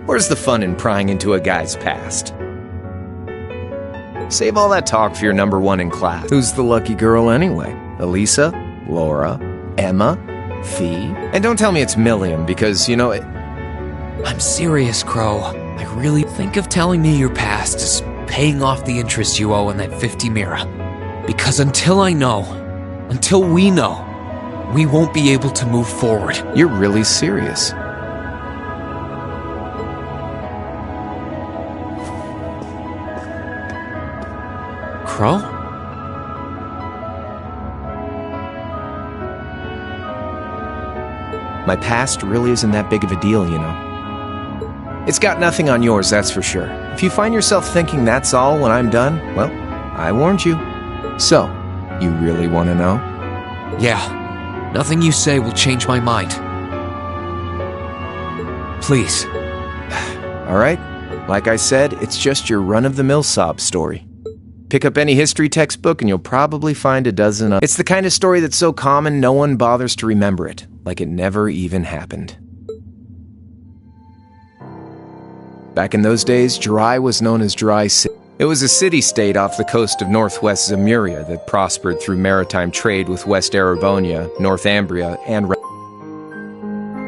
[SPEAKER 6] Where's the fun in prying into a guy's past? Save all that talk for your number one in class. Who's the lucky girl anyway? Elisa? Laura? Emma? Fee? And don't tell me it's Milliam, because, you know,
[SPEAKER 2] I'm serious, Crow. I really think of telling me your past is paying off the interest you owe on that 50 Mira. Because until we know, we won't be able to move forward.
[SPEAKER 6] You're really serious.
[SPEAKER 2] Crow?
[SPEAKER 6] My past really isn't that big of a deal, you know. It's got nothing on yours, that's for sure. If you find yourself thinking that's all when I'm done, well, I warned you. So, you really want to know?
[SPEAKER 2] Yeah. Nothing you say will change my mind. Please.
[SPEAKER 6] All right. Like I said, it's just your run-of-the-mill sob story. Pick up any history textbook and you'll probably find a dozen of... It's the kind of story that's so common no one bothers to remember it, like it never even happened. Back in those days, Jirai was known as Jirai City. It was a city-state off the coast of northwest Zemuria that prospered through maritime trade with West Erebonia, Northumbria, and...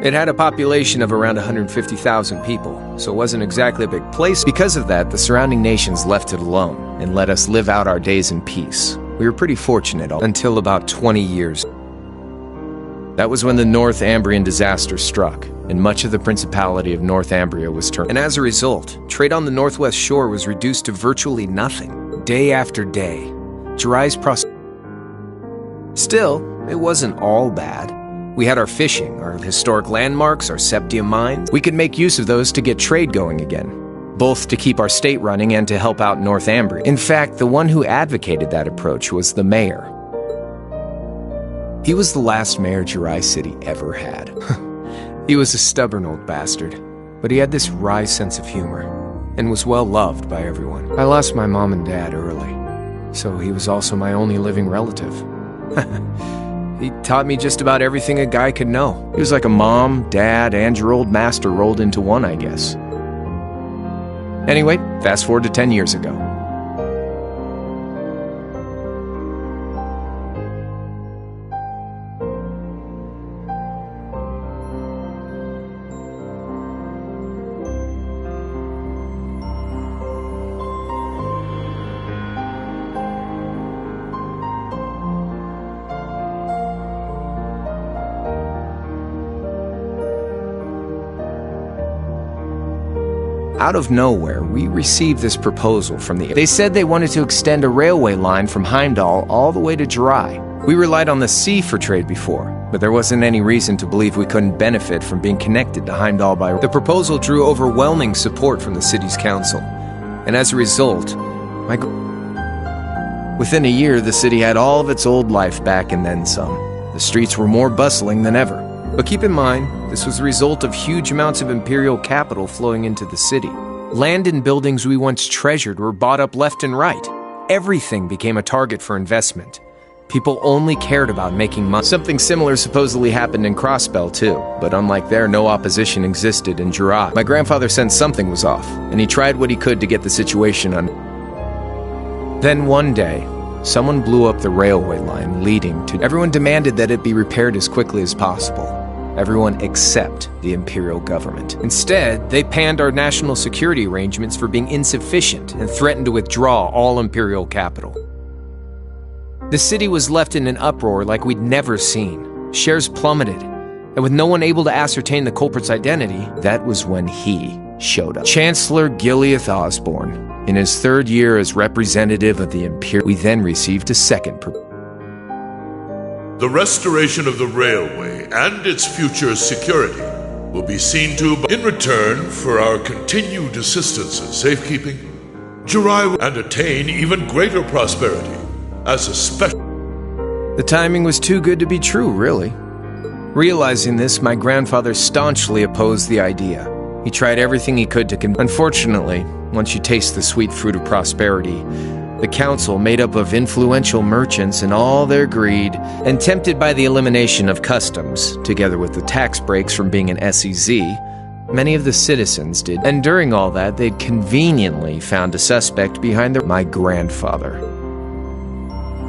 [SPEAKER 6] It had a population of around 150,000 people, so it wasn't exactly a big place. Because of that, the surrounding nations left it alone and let us live out our days in peace. We were pretty fortunate until about 20 years. That was when the Northumbrian disaster struck, and much of the Principality of Northumbria was turned. And as a result, trade on the northwest shore was reduced to virtually nothing, day after day. Jirai's Still, it wasn't all bad. We had our fishing, our historic landmarks, our septium mines. We could make use of those to get trade going again, both to keep our state running and to help out Northumbria. In fact, the one who advocated that approach was the mayor. He was the last mayor Jirai City ever had. He was a stubborn old bastard, but he had this wry sense of humor, and was well loved by everyone. I lost my mom and dad early, so he was also my only living relative. He taught me just about everything a guy could know. He was like a mom, dad, and your old master rolled into one, I guess. Anyway, fast forward to 10 years ago. Out of nowhere, we received this proposal from the... They said they wanted to extend a railway line from Heimdall all the way to Jirai. We relied on the sea for trade before, but there wasn't any reason to believe we couldn't benefit from being connected to Heimdall by... The proposal drew overwhelming support from the city's council, and as a result, within a year, the city had all of its old life back and then some. The streets were more bustling than ever. But keep in mind, this was the result of huge amounts of imperial capital flowing into the city. Land and buildings we once treasured were bought up left and right. Everything became a target for investment. People only cared about making money. Something similar supposedly happened in Crossbell too, but unlike there, no opposition existed in Jirai. My grandfather sensed something was off, and he tried what he could to get the situation under. Then one day, someone blew up the railway line leading to... Everyone demanded that it be repaired as quickly as possible. Everyone except the Imperial government. Instead, they panned our national security arrangements for being insufficient and threatened to withdraw all Imperial capital. The city was left in an uproar like we'd never seen. Shares plummeted, and with no one able to ascertain the culprit's identity, that was when he showed up. Chancellor Gileath Osborne, in his third year as representative of the Imperial, we then received a second
[SPEAKER 16] The restoration of the railway and its future security will be seen to in return for our continued assistance in safekeeping. Jirai will and attain even greater prosperity as a special...
[SPEAKER 6] The timing was too good to be true, really. Realizing this, my grandfather staunchly opposed the idea. He tried everything he could to Unfortunately, once you taste the sweet fruit of prosperity, the council, made up of influential merchants and all their greed, and tempted by the elimination of customs, together with the tax breaks from being an SEZ, many of the citizens did. And during all that, they'd conveniently found a suspect behind my grandfather.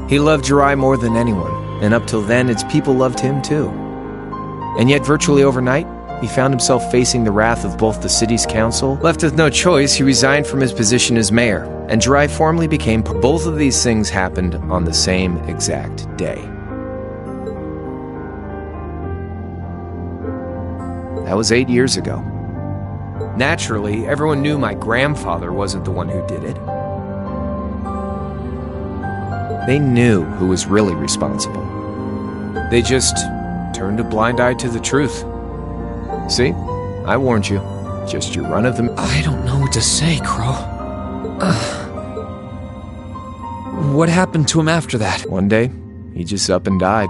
[SPEAKER 6] He loved Jirai more than anyone, and up till then, its people loved him too. And yet, virtually overnight, he found himself facing the wrath of both the city's council. Left with no choice, he resigned from his position as mayor, and Jirai formally became... Both of these things happened on the same exact day. That was 8 years ago. Naturally, everyone knew my grandfather wasn't the one who did it. They knew who was really responsible. They just turned a blind eye to the truth. See? I warned you. Just your run of the...
[SPEAKER 2] I don't know what to say, Crow. What happened to him after that?
[SPEAKER 6] One day, he just up and died.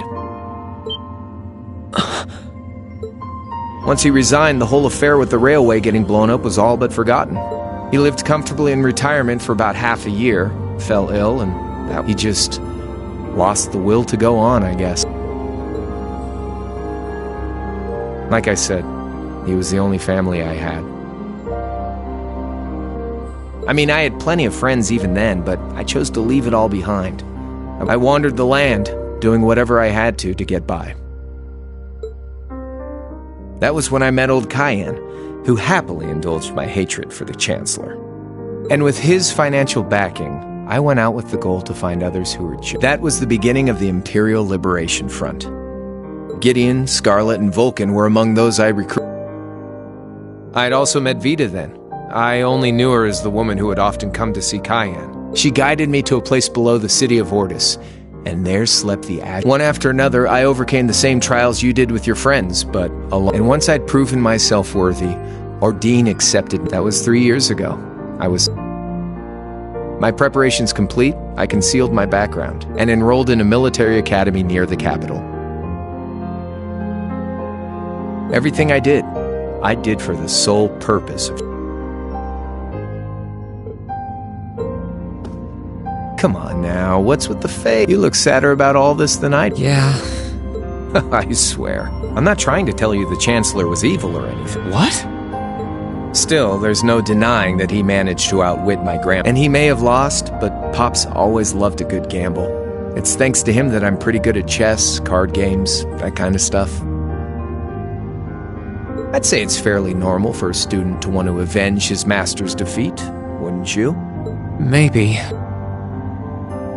[SPEAKER 6] Once he resigned, the whole affair with the railway getting blown up was all but forgotten. He lived comfortably in retirement for about half a year, fell ill, and he just lost the will to go on, I guess. Like I said, he was the only family I had. I mean, I had plenty of friends even then, but I chose to leave it all behind. I wandered the land, doing whatever I had to get by. That was when I met old Cayenne, who happily indulged my hatred for the Chancellor. And with his financial backing, I went out with the goal to find others who were just... That was the beginning of the Imperial Liberation Front. Gideon, Scarlet, and Vulcan were among those I recruited. I had also met Vita then. I only knew her as the woman who had often come to see Cayenne. She guided me to a place below the city of Ortis, and there slept the One after another, I overcame the same trials you did with your friends, but alone. And once I'd proven myself worthy, Ordine accepted. That was 3 years ago. My preparations complete, I concealed my background, and enrolled in a military academy near the capital. Everything I did for the sole purpose of... Come on now, what's with the face? You look sadder about all this than I do.
[SPEAKER 2] Yeah.
[SPEAKER 6] I swear. I'm not trying to tell you the Chancellor was evil or anything.
[SPEAKER 2] What?
[SPEAKER 6] Still, there's no denying that he managed to outwit my grandpa. And he may have lost, but Pops always loved a good gamble. It's thanks to him that I'm pretty good at chess, card games, that kind of stuff. I'd say it's fairly normal for a student to want to avenge his master's defeat, wouldn't you?
[SPEAKER 2] Maybe.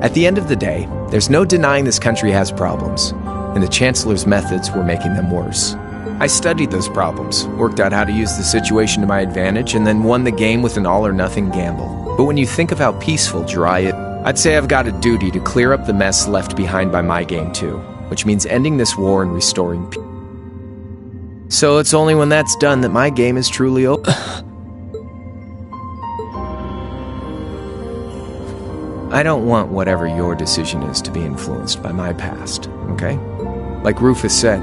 [SPEAKER 6] At the end of the day, there's no denying this country has problems, and the Chancellor's methods were making them worse. I studied those problems, worked out how to use the situation to my advantage, and then won the game with an all-or-nothing gamble. But when you think of how peaceful Jirai is, I'd say I've got a duty to clear up the mess left behind by my game too, which means ending this war and restoring peace. So it's only when that's done that my game is truly over. I don't want whatever your decision is to be influenced by my past, okay? Like Rufus said,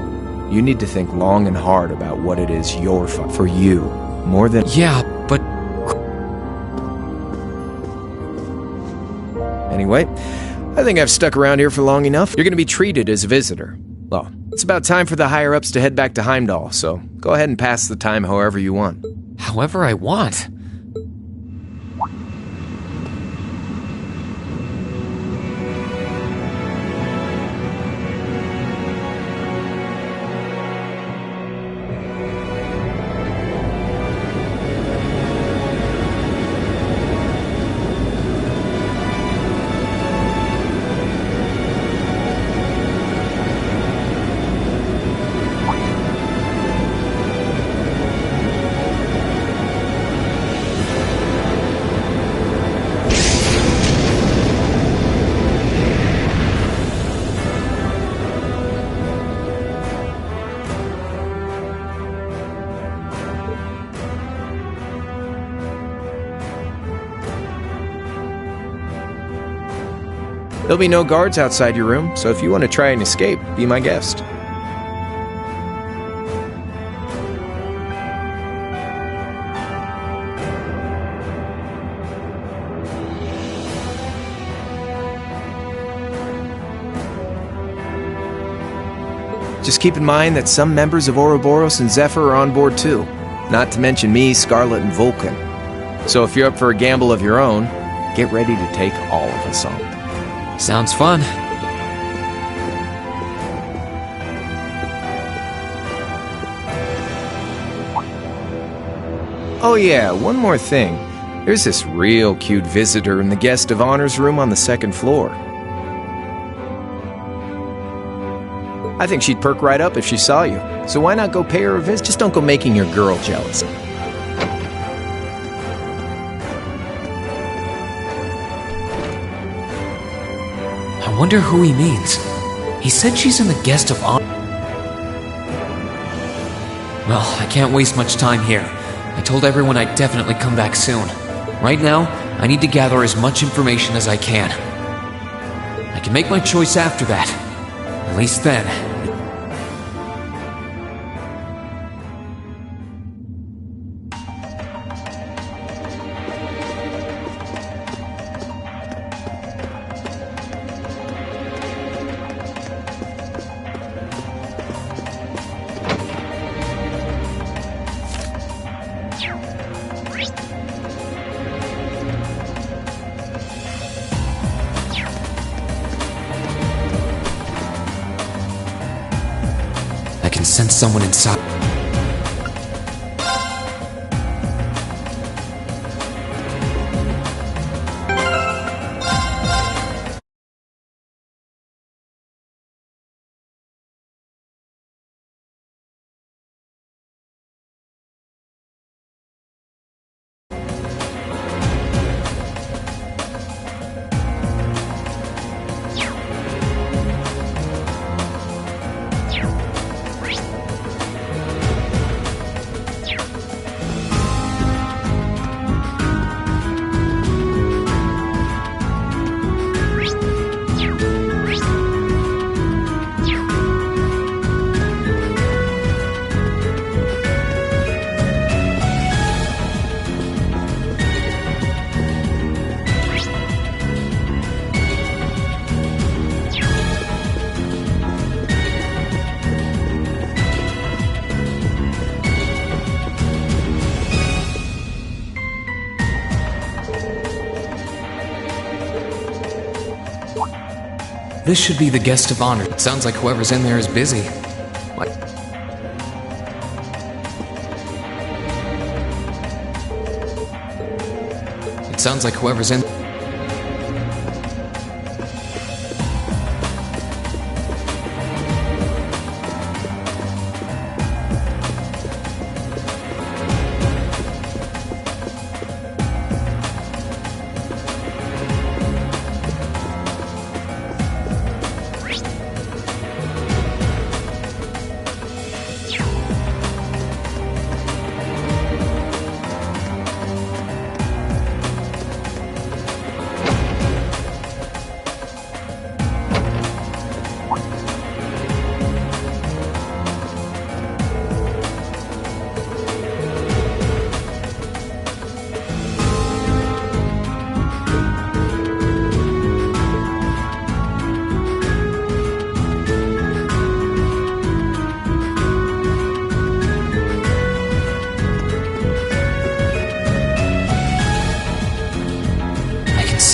[SPEAKER 6] you need to think long and hard about what it is you're for you, more than...
[SPEAKER 2] Yeah, but...
[SPEAKER 6] Anyway, I think I've stuck around here for long enough. You're gonna be treated as a visitor. Well, it's about time for the higher-ups to head back to Heimdall, so go ahead and pass the time however you want.
[SPEAKER 2] However I want?
[SPEAKER 6] There'll be no guards outside your room, so if you want to try and escape, be my guest. Just keep in mind that some members of Ouroboros and Zephyr are on board too, not to mention me, Scarlet, and Vulcan. So if you're up for a gamble of your own, get ready to take all of us on.
[SPEAKER 2] Sounds fun.
[SPEAKER 6] Oh yeah, one more thing. There's this real cute visitor in the guest of honor's room on the second floor. I think she'd perk right up if she saw you, so why not go pay her a visit? Just don't go making your girl jealous.
[SPEAKER 2] I wonder who he means. He said she's in the guest of honor. Well, I can't waste much time here. I told everyone I'd definitely come back soon. Right now, I need to gather as much information as I can. I can make my choice after that. At least then. I can sense someone inside. This should be the guest of honor. It sounds like whoever's in there is busy. What? It sounds like whoever's in...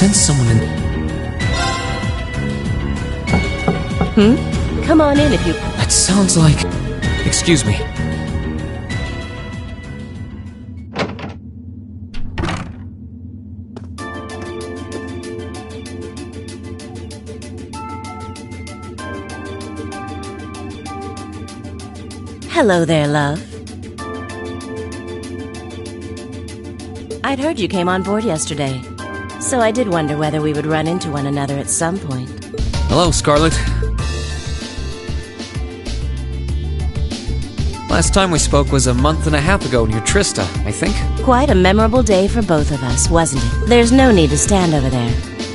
[SPEAKER 2] sense someone in...
[SPEAKER 21] Come on in if you...
[SPEAKER 2] That sounds like... Excuse me.
[SPEAKER 21] Hello there, love. I'd heard you came on board yesterday, so I did wonder whether we would run into one another at some point.
[SPEAKER 2] Hello, Scarlet. Last time we spoke was a month and a half ago near Trista, I think.
[SPEAKER 21] Quite a memorable day for both of us, wasn't it? There's no need to stand over there.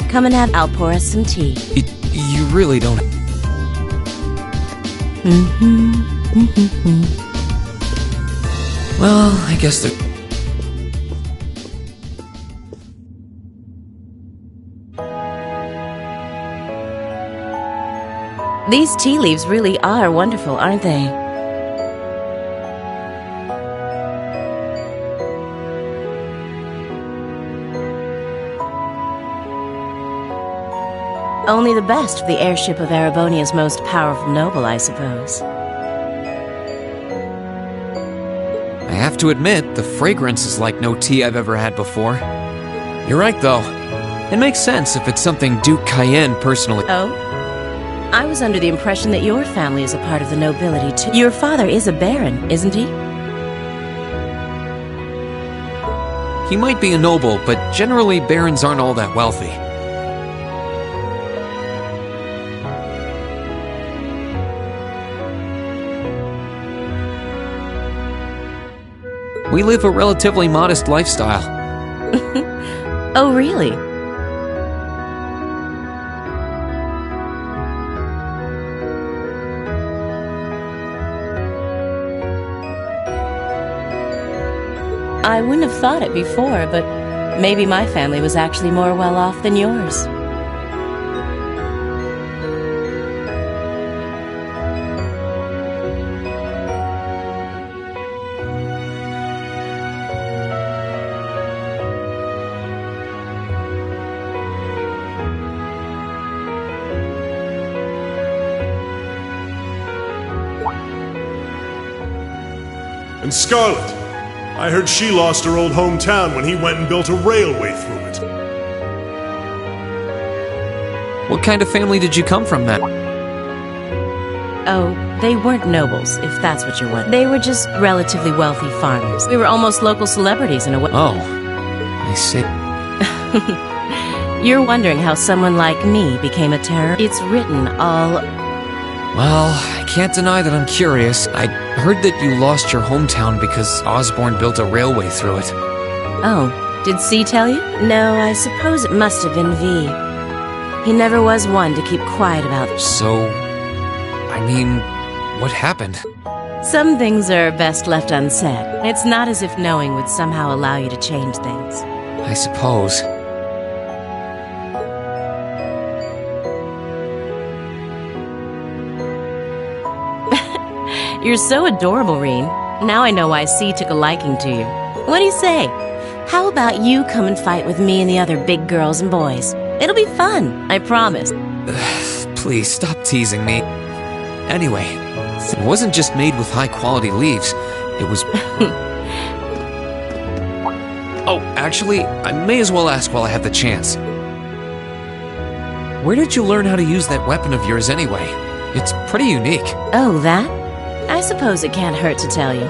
[SPEAKER 21] Come and I'll pour us some tea.
[SPEAKER 2] You really don't... Well, I guess the...
[SPEAKER 21] These tea leaves really are wonderful, aren't they? Only the best for the airship of Erebonia's most powerful noble, I suppose.
[SPEAKER 2] I have to admit, the fragrance is like no tea I've ever had before. You're right, though. It makes sense if it's something Duke Cayenne personally...
[SPEAKER 21] Oh? I was under the impression that your family is a part of the nobility, too. Your father is a baron, isn't he?
[SPEAKER 2] He might be a noble, but generally barons aren't all that wealthy. We live a relatively modest lifestyle.
[SPEAKER 21] Oh, really? I wouldn't have thought it before, but maybe my family was actually more well-off than yours.
[SPEAKER 14] And Scarlet, I heard she lost her old hometown when he went and built a railway through it.
[SPEAKER 2] What kind of family did you come from, then?
[SPEAKER 21] Oh, they weren't nobles, if that's what you're wondering. They were just relatively wealthy farmers. We were almost local celebrities in a way.
[SPEAKER 2] Oh, I see.
[SPEAKER 21] You're wondering how someone like me became a terror? It's written all...
[SPEAKER 2] Well, I can't deny that I'm curious. I heard that you lost your hometown because Osborne built a railway through it.
[SPEAKER 21] Oh, did C tell you? No, I suppose it must have been V. He never was one to keep quiet about it.
[SPEAKER 2] So, I mean, what happened?
[SPEAKER 21] Some things are best left unsaid. It's not as if knowing would somehow allow you to change things.
[SPEAKER 2] I suppose.
[SPEAKER 21] You're so adorable, Reen. Now I know why C took a liking to you. What do you say? How about you come and fight with me and the other big girls and boys? It'll be fun, I promise.
[SPEAKER 2] Please, stop teasing me. Anyway, it wasn't just made with high-quality leaves. It was... Oh, actually, I may as well ask while I have the chance. Where did you learn how to use that weapon of yours anyway? It's pretty unique.
[SPEAKER 21] Oh, that? I suppose it can't hurt to tell you.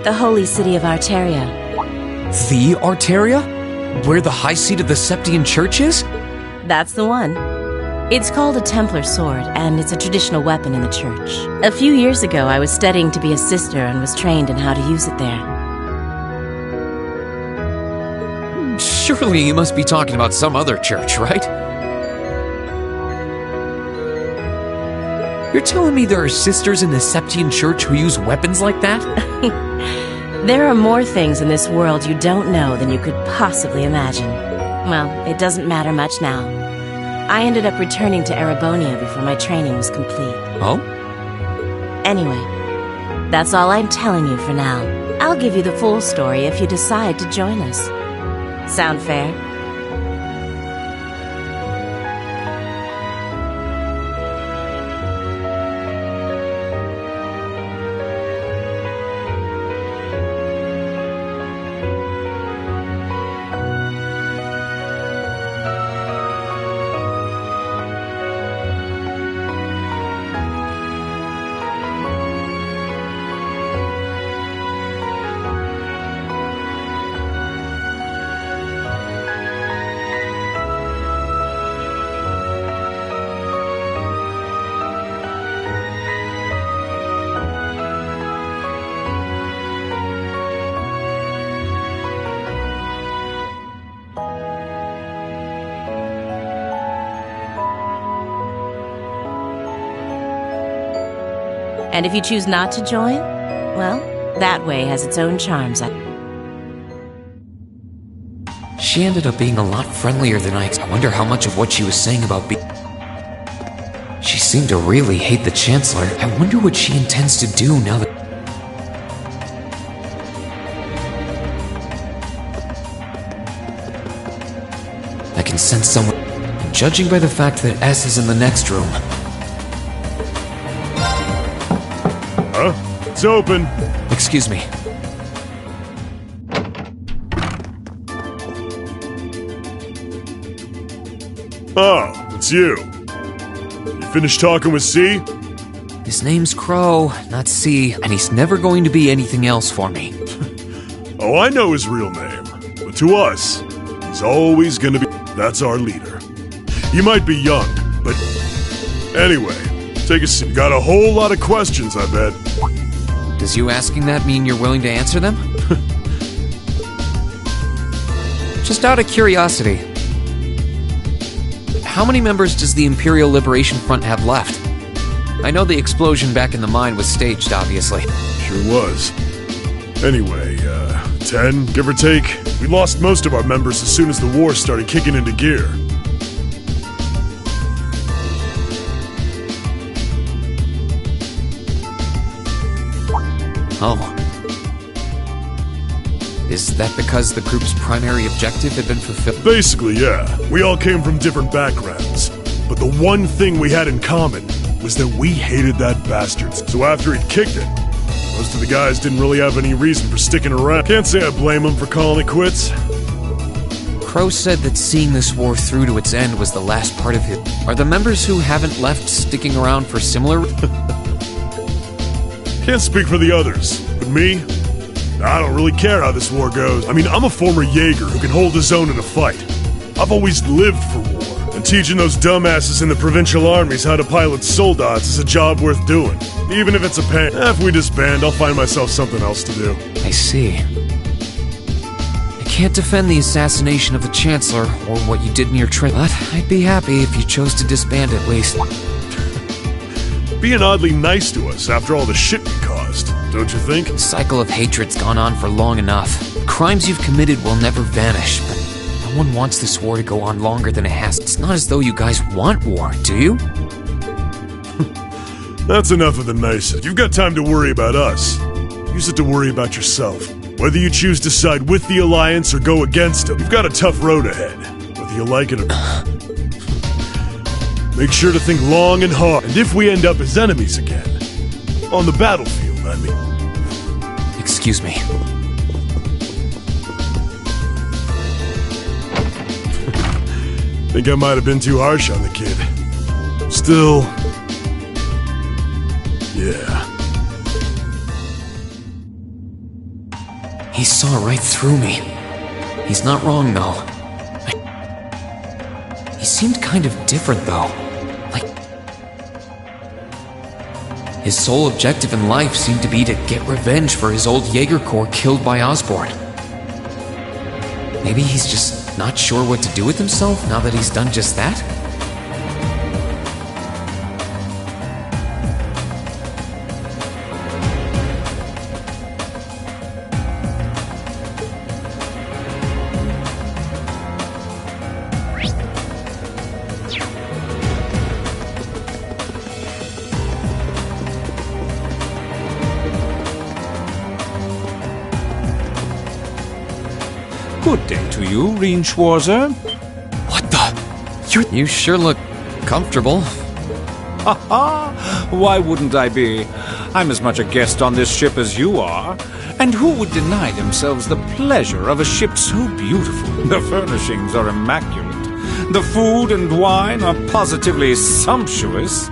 [SPEAKER 21] The holy city of Arteria.
[SPEAKER 2] The Arteria? Where the high seat of the Septian Church is?
[SPEAKER 21] That's the one. It's called a Templar sword, and it's a traditional weapon in the church. A few years ago, I was studying to be a sister and was trained in how to use it there.
[SPEAKER 2] Surely you must be talking about some other church, right? You're telling me there are sisters in the Septian Church who use weapons like that?
[SPEAKER 21] There are more things in this world you don't know than you could possibly imagine. Well, it doesn't matter much now. I ended up returning to Erebonia before my training was complete.
[SPEAKER 2] Oh?
[SPEAKER 21] Anyway, that's all I'm telling you for now. I'll give you the full story if you decide to join us. Sound fair? And if you choose not to join, well, that way has its own charms.
[SPEAKER 2] She ended up being a lot friendlier than I wonder how much of what she was saying about She seemed to really hate the Chancellor. I wonder what she intends to do now that... I can sense someone... Judging by the fact that S is in the next room...
[SPEAKER 14] Huh? It's open.
[SPEAKER 2] Excuse me.
[SPEAKER 14] Oh, it's you. You finished talking with C?
[SPEAKER 2] His name's Crow, not C, and he's never going to be anything else for me.
[SPEAKER 14] Oh, I know his real name. But to us, he's always gonna be... That's our leader. You might be young, but... Anyway, take a seat. Got a whole lot of questions, I bet.
[SPEAKER 2] Does you asking that mean you're willing to answer them? Just out of curiosity. How many members does the Imperial Liberation Front have left? I know the explosion back in the mine was staged, obviously.
[SPEAKER 14] Sure was. Anyway, 10, give or take. We lost most of our members as soon as the war started kicking into gear.
[SPEAKER 2] Oh. Is that because the group's primary objective had been fulfilled?
[SPEAKER 14] Basically, yeah. We all came from different backgrounds. But the one thing we had in common was that we hated that bastard. So after he'd kicked it, most of the guys didn't really have any reason for sticking around. Can't say I blame them for calling it quits.
[SPEAKER 2] Crow said that seeing this war through to its end was the last part of it. Are the members who haven't left sticking around for similar...
[SPEAKER 14] Can't speak for the others, but me? I don't really care how this war goes. I mean, I'm a former Jaeger who can hold his own in a fight. I've always lived for war, and teaching those dumbasses in the provincial armies how to pilot soldats is a job worth doing. Even if it's a pain. If we disband, I'll find myself something else to do.
[SPEAKER 2] I see. I can't defend the assassination of the Chancellor, or what you did in your trip, but I'd be happy if you chose to disband at least.
[SPEAKER 14] Being oddly nice to us after all the shit we caused, don't you think?
[SPEAKER 2] The cycle of hatred's gone on for long enough. Crimes you've committed will never vanish, but no one wants this war to go on longer than it has. It's not as though you guys want war, do you?
[SPEAKER 14] That's enough of the niceness. You've got time to worry about us. Use it to worry about yourself. Whether you choose to side with the Alliance or go against them, you've got a tough road ahead. Whether you like it or not. Make sure to think long and hard. And if we end up as enemies again, on the battlefield, I mean.
[SPEAKER 2] Excuse me.
[SPEAKER 14] Think I might have been too harsh on the kid. Still, yeah.
[SPEAKER 2] He saw right through me. He's not wrong, though. He seemed kind of different, though. Like... His sole objective in life seemed to be to get revenge for his old Jaeger Corps killed by Osborn. Maybe he's just not sure what to do with himself now that he's done just that?
[SPEAKER 20] Good day to you, Reen Schwarzer.
[SPEAKER 2] What the? You sure look comfortable.
[SPEAKER 20] Ha ha! Why wouldn't I be? I'm as much a guest on this ship as you are. And who would deny themselves the pleasure of a ship so beautiful? The furnishings are immaculate. The food and wine are positively sumptuous.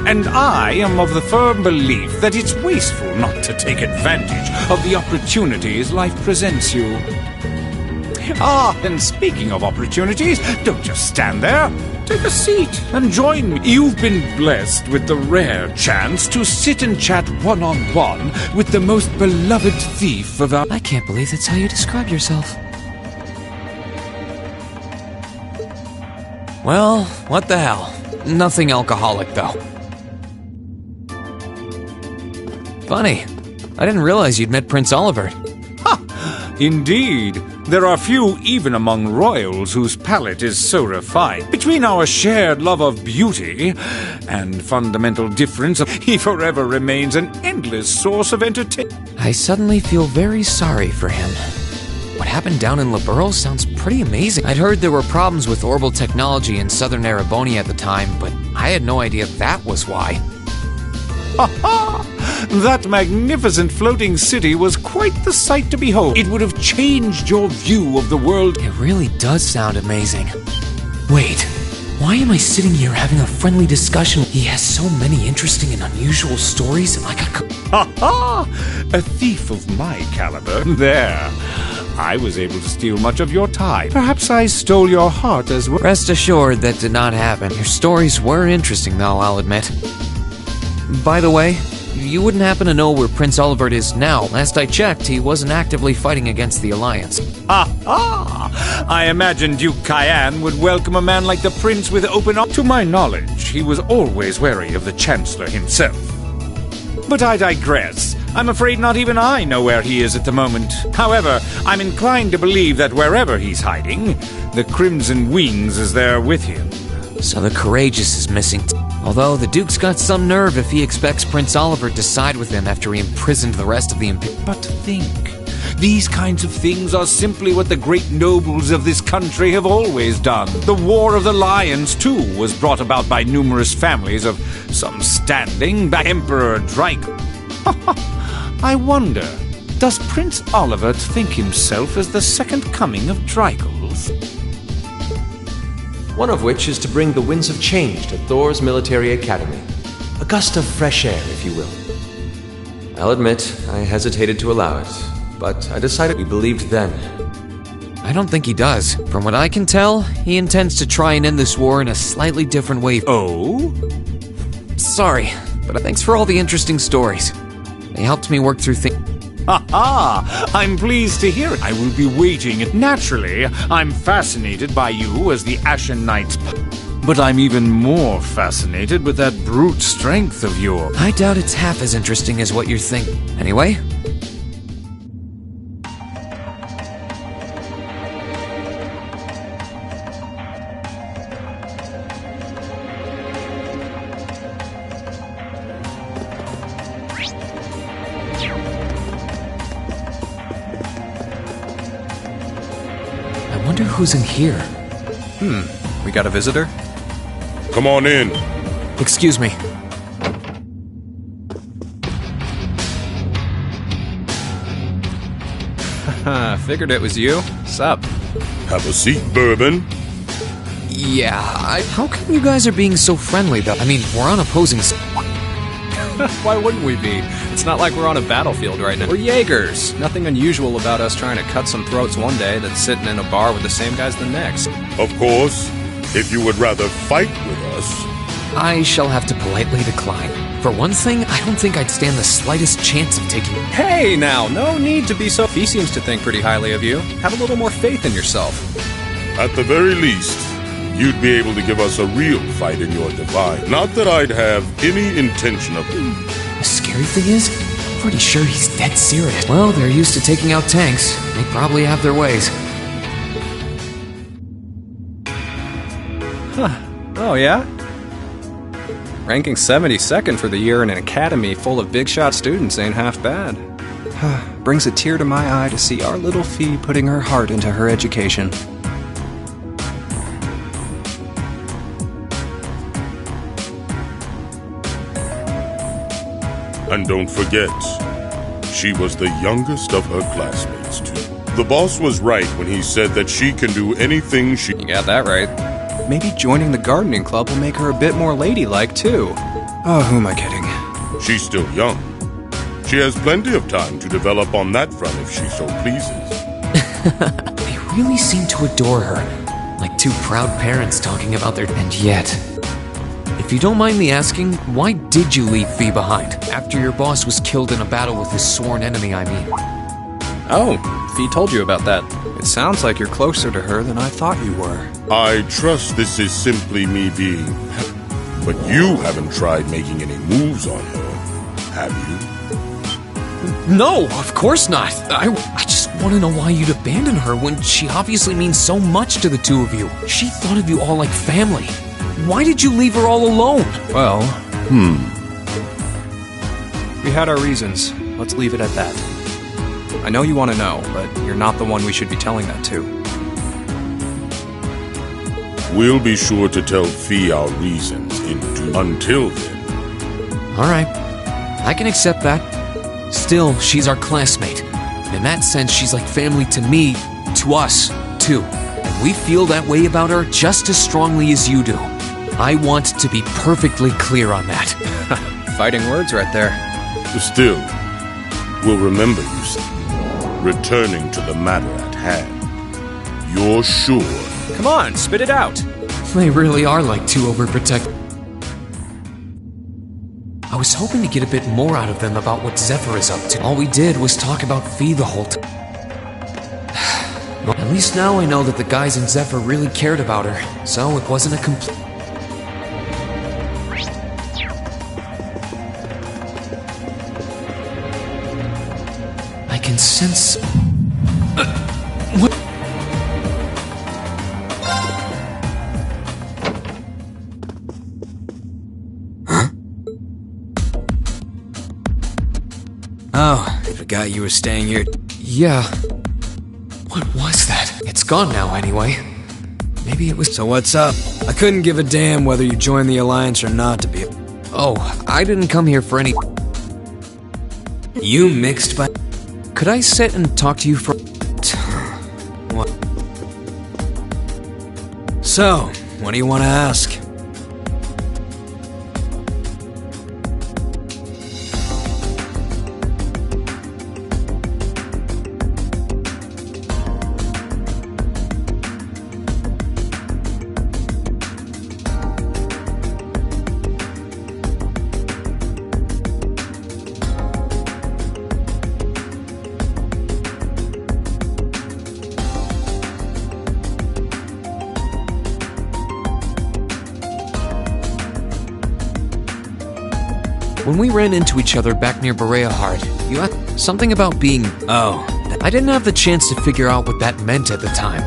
[SPEAKER 20] And I am of the firm belief that it's wasteful not to take advantage of the opportunities life presents you. Ah, and speaking of opportunities, don't just stand there. Take a seat and join me. You've been blessed with the rare chance to sit and chat one-on-one with the most beloved thief of our...
[SPEAKER 2] I can't believe that's how you describe yourself. Well, what the hell. Nothing alcoholic, though. Funny. I didn't realize you'd met Prince Oliver.
[SPEAKER 20] Indeed. There are few even among royals whose palate is so refined. Between our shared love of beauty and fundamental difference, he forever remains an endless source of entertainment.
[SPEAKER 2] I suddenly feel very sorry for him. What happened down in Liberl sounds pretty amazing. I'd heard there were problems with orbital technology in southern Erebonia at the time, but I had no idea that was why.
[SPEAKER 20] That magnificent floating city was quite the sight to behold. It would have changed your view of the world.
[SPEAKER 2] It really does sound amazing. Wait, why am I sitting here having a friendly discussion? He has so many interesting and unusual stories, and
[SPEAKER 20] a thief of my caliber. There. I was able to steal much of your time. Perhaps I stole your heart as well.
[SPEAKER 2] Rest assured that did not happen. Your stories were interesting, though, I'll admit. By the way, you wouldn't happen to know where Prince Oliver is now. Last I checked, he wasn't actively fighting against the Alliance.
[SPEAKER 20] I imagine Duke Cayenne would welcome a man like the Prince with open arms. To my knowledge, he was always wary of the Chancellor himself. But I digress. I'm afraid not even I know where he is at the moment. However, I'm inclined to believe that wherever he's hiding, the Crimson Wings is there with him.
[SPEAKER 2] So the Courageous is missing. Although the Duke's got some nerve if he expects Prince Oliver to side with him after he imprisoned the rest of the
[SPEAKER 20] But think, these kinds of things are simply what the great nobles of this country have always done. The War of the Lions, too, was brought about by numerous families of some standing by Emperor Draco. I wonder, does Prince Oliver think himself as the second coming of Dragos?
[SPEAKER 15] One of which is to bring the winds of change to Thor's military academy. A gust of fresh air, if you will. I'll admit, I hesitated to allow it, but I decided we believed then.
[SPEAKER 2] I don't think he does. From what I can tell, he intends to try and end this war in a slightly different way.
[SPEAKER 20] Oh?
[SPEAKER 2] Sorry, but thanks for all the interesting stories. They helped me work through things.
[SPEAKER 20] I'm pleased to hear it. I will be waiting. Naturally, I'm fascinated by you as the Ashen Knight's... But I'm even more fascinated with that brute strength of yours.
[SPEAKER 2] I doubt it's half as interesting as what you're thinking. Anyway... who's in here?
[SPEAKER 9] We got a visitor?
[SPEAKER 14] Come on in.
[SPEAKER 2] Excuse me.
[SPEAKER 9] Figured it was you. Sup?
[SPEAKER 14] Have a seat, Bourbon.
[SPEAKER 2] Yeah, how come you guys are being so friendly, though? I mean, we're on opposing...
[SPEAKER 9] Why wouldn't we be? It's not like we're on a battlefield right now. We're Jaegers. Nothing unusual about us trying to cut some throats one day than sitting in a bar with the same guys the next.
[SPEAKER 14] Of course, if you would rather fight with us...
[SPEAKER 2] I shall have to politely decline. For one thing, I don't think I'd stand the slightest chance of taking...
[SPEAKER 9] Hey, now, no need to be so... He seems to think pretty highly of you. Have a little more faith in yourself.
[SPEAKER 14] At the very least, you'd be able to give us a real fight in your divine. Not that I'd have any intention of...
[SPEAKER 2] The scary thing is, I'm pretty sure he's dead serious. Well, they're used to taking out tanks. They probably have their ways.
[SPEAKER 9] Huh. Oh, yeah? Ranking 72nd for the year in an academy full of big-shot students ain't half bad. Brings a tear to my eye to see our little Fee putting her heart into her education.
[SPEAKER 14] And don't forget, she was the youngest of her classmates, too. The boss was right when he said that she can do anything she...
[SPEAKER 9] You got that right. Maybe joining the gardening club will make her a bit more ladylike, too. Oh, who am I kidding?
[SPEAKER 14] She's still young. She has plenty of time to develop on that front if she so pleases.
[SPEAKER 2] They really seem to adore her. Like two proud parents talking about their... And yet... If you don't mind me asking, why did you leave Fee behind? After your boss was killed in a battle with his sworn enemy, I mean.
[SPEAKER 9] Oh, Fee told you about that. It sounds like you're closer to her than I thought you were.
[SPEAKER 14] I trust this is simply me being... But you haven't tried making any moves on her, have you?
[SPEAKER 2] No, of course not. I just want to know why you'd abandon her when she obviously means so much to the two of you. She thought of you all like family. Why did you leave her all alone?
[SPEAKER 9] Well, we had our reasons. Let's leave it at that. I know you want to know, but you're not the one we should be telling that to.
[SPEAKER 12] We'll be sure to tell Fee our reasons until then.
[SPEAKER 2] Alright, I can accept that. Still, she's our classmate. And in that sense, she's like family to me, to us, too. And we feel that way about her just as strongly as you do. I want to be perfectly clear on that.
[SPEAKER 9] Fighting words right there.
[SPEAKER 12] Still, we'll remember you said, returning to the matter at hand. You're sure?
[SPEAKER 9] Come on, spit it out.
[SPEAKER 2] They really are like two overprotective. I was hoping to get a bit more out of them about what Zephyr is up to. All we did was talk about Fee the whole time. At least now I know that the guys in Zephyr really cared about her, so it wasn't a complete... I can sense... what?
[SPEAKER 22] Oh, I forgot you were staying here.
[SPEAKER 2] Yeah. What was that? It's gone now, anyway. Maybe it was...
[SPEAKER 22] So what's up? I couldn't give a damn whether you joined the Alliance or not to be...
[SPEAKER 2] Oh, I didn't come here for any...
[SPEAKER 22] You mixed by...
[SPEAKER 2] Could I sit and talk to you for...
[SPEAKER 22] What? So, what do you want to ask?
[SPEAKER 2] When we ran into each other back near Bereahard, you asked something about being...
[SPEAKER 22] Oh.
[SPEAKER 2] I didn't have the chance to figure out what that meant at the time.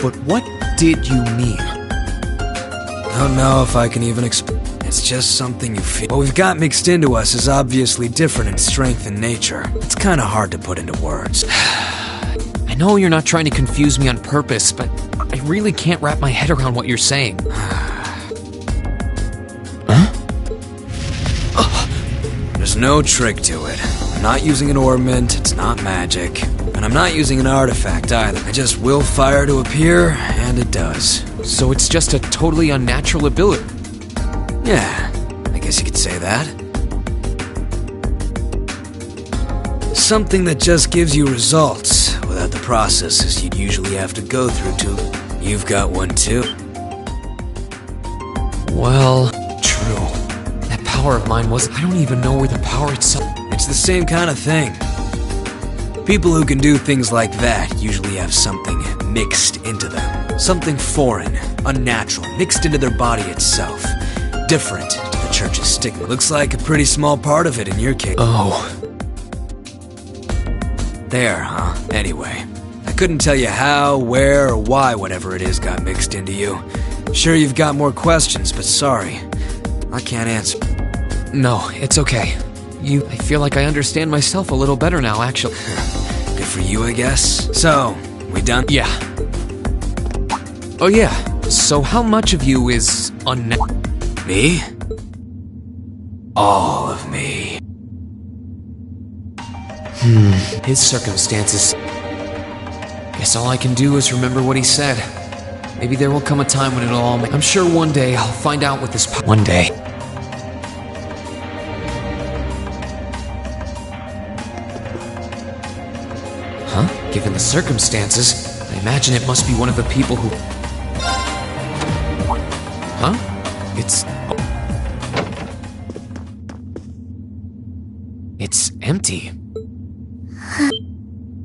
[SPEAKER 2] But what did you mean?
[SPEAKER 22] I don't know if I can even explain. It's just something you feel. What we've got mixed into us is obviously different in strength and nature. It's kind of hard to put into words.
[SPEAKER 2] I know you're not trying to confuse me on purpose, but I really can't wrap my head around what you're saying.
[SPEAKER 22] There's no trick to it. I'm not using an ornament, it's not magic. And I'm not using an artifact either. I just will fire to appear, and it does.
[SPEAKER 2] So it's just a totally unnatural ability?
[SPEAKER 22] Yeah, I guess you could say that. Something that just gives you results, without the processes you'd usually have to go through to... You've got one too.
[SPEAKER 2] Well, true. That power of mine was... I don't even know where the power itself...
[SPEAKER 22] It's the same kind of thing. People who can do things like that usually have something mixed into them. Something foreign, unnatural, mixed into their body itself. Different to the church's stigma. Looks like a pretty small part of it in your case.
[SPEAKER 2] Oh.
[SPEAKER 22] There, huh? Anyway, I couldn't tell you how, where, or why whatever it is got mixed into you. Sure you've got more questions, but sorry. I can't answer.
[SPEAKER 2] No, it's okay. I feel like I understand myself a little better now, actually.
[SPEAKER 22] Good for you, I guess. So, we done?
[SPEAKER 2] Yeah. Oh yeah, so how much of you is
[SPEAKER 22] Me? All of me.
[SPEAKER 2] His circumstances. Guess all I can do is remember what he said. Maybe there will come a time when it'll all make... I'm sure one day I'll find out what this one day. Huh? Given the circumstances, I imagine it must be one of the people who... Huh? It's... It's empty.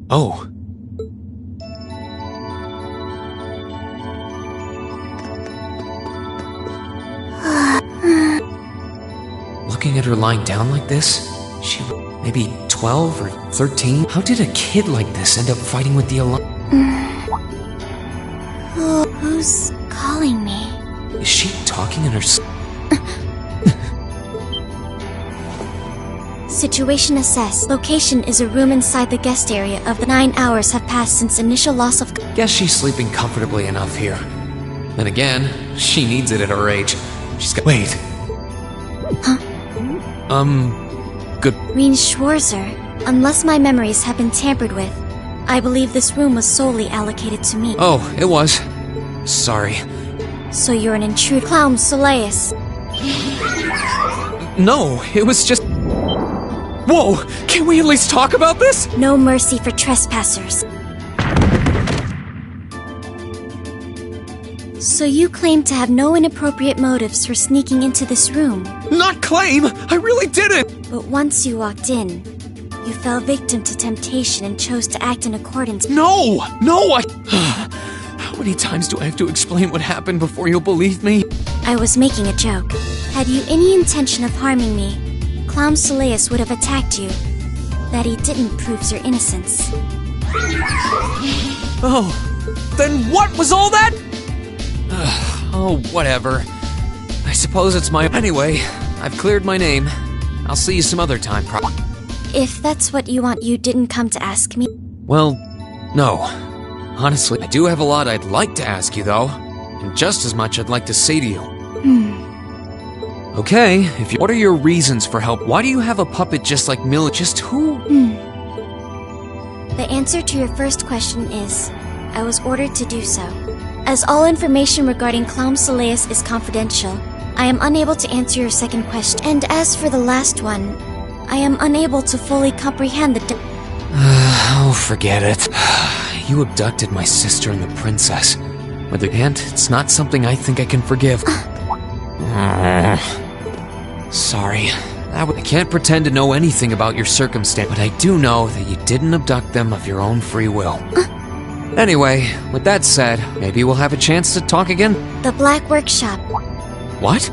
[SPEAKER 2] Oh. Looking at her lying down like this, Maybe 12 or 13? How did a kid like this end up fighting with the
[SPEAKER 8] Who's calling me?
[SPEAKER 2] Is she talking in her
[SPEAKER 8] Situation assessed. Location is a room inside the guest area of the 9 hours have passed since initial loss of...
[SPEAKER 2] Guess she's sleeping comfortably enough here. Then again, she needs it at her age. She's got... Wait.
[SPEAKER 8] Huh?
[SPEAKER 2] Good...
[SPEAKER 8] Reen Schwarzer. Unless my memories have been tampered with, I believe this room was solely allocated to me.
[SPEAKER 2] Oh, it was. Sorry.
[SPEAKER 8] So you're an intruder. Clown Soleus.
[SPEAKER 2] No, it was just... Whoa! Can we at least talk about this?
[SPEAKER 8] No mercy for trespassers. So you claim to have no inappropriate motives for sneaking into this room?
[SPEAKER 2] Not claim! I really didn't!
[SPEAKER 8] But once you walked in, you fell victim to temptation and chose to act in accordance.
[SPEAKER 2] No! No, How many times do I have to explain what happened before you'll believe me?
[SPEAKER 8] I was making a joke. Had you any intention of harming me, Clown Soleus would have attacked you. That he didn't proves your innocence.
[SPEAKER 2] Oh, then what was all that? Oh, whatever. I suppose it's my... Anyway, I've cleared my name. I'll see you some other time,
[SPEAKER 8] If that's what you want, you didn't come to ask me?
[SPEAKER 2] Well, no. Honestly, I do have a lot I'd like to ask you, though. And just as much I'd like to say to you. Okay, if you... What are your reasons for help? Why do you have a puppet just like Mill? Just who?
[SPEAKER 8] The answer to your first question is, I was ordered to do so. As all information regarding Clown Soleus is confidential, I am unable to answer your second question. And as for the last one, I am unable to fully comprehend the...
[SPEAKER 2] Oh, forget it. You abducted my sister and the princess. And it's not something I think I can forgive. Sorry. I can't pretend to know anything about your circumstance, but I do know that you didn't abduct them of your own free will. Anyway, with that said, maybe we'll have a chance to talk again?
[SPEAKER 8] The Black Workshop.
[SPEAKER 2] What?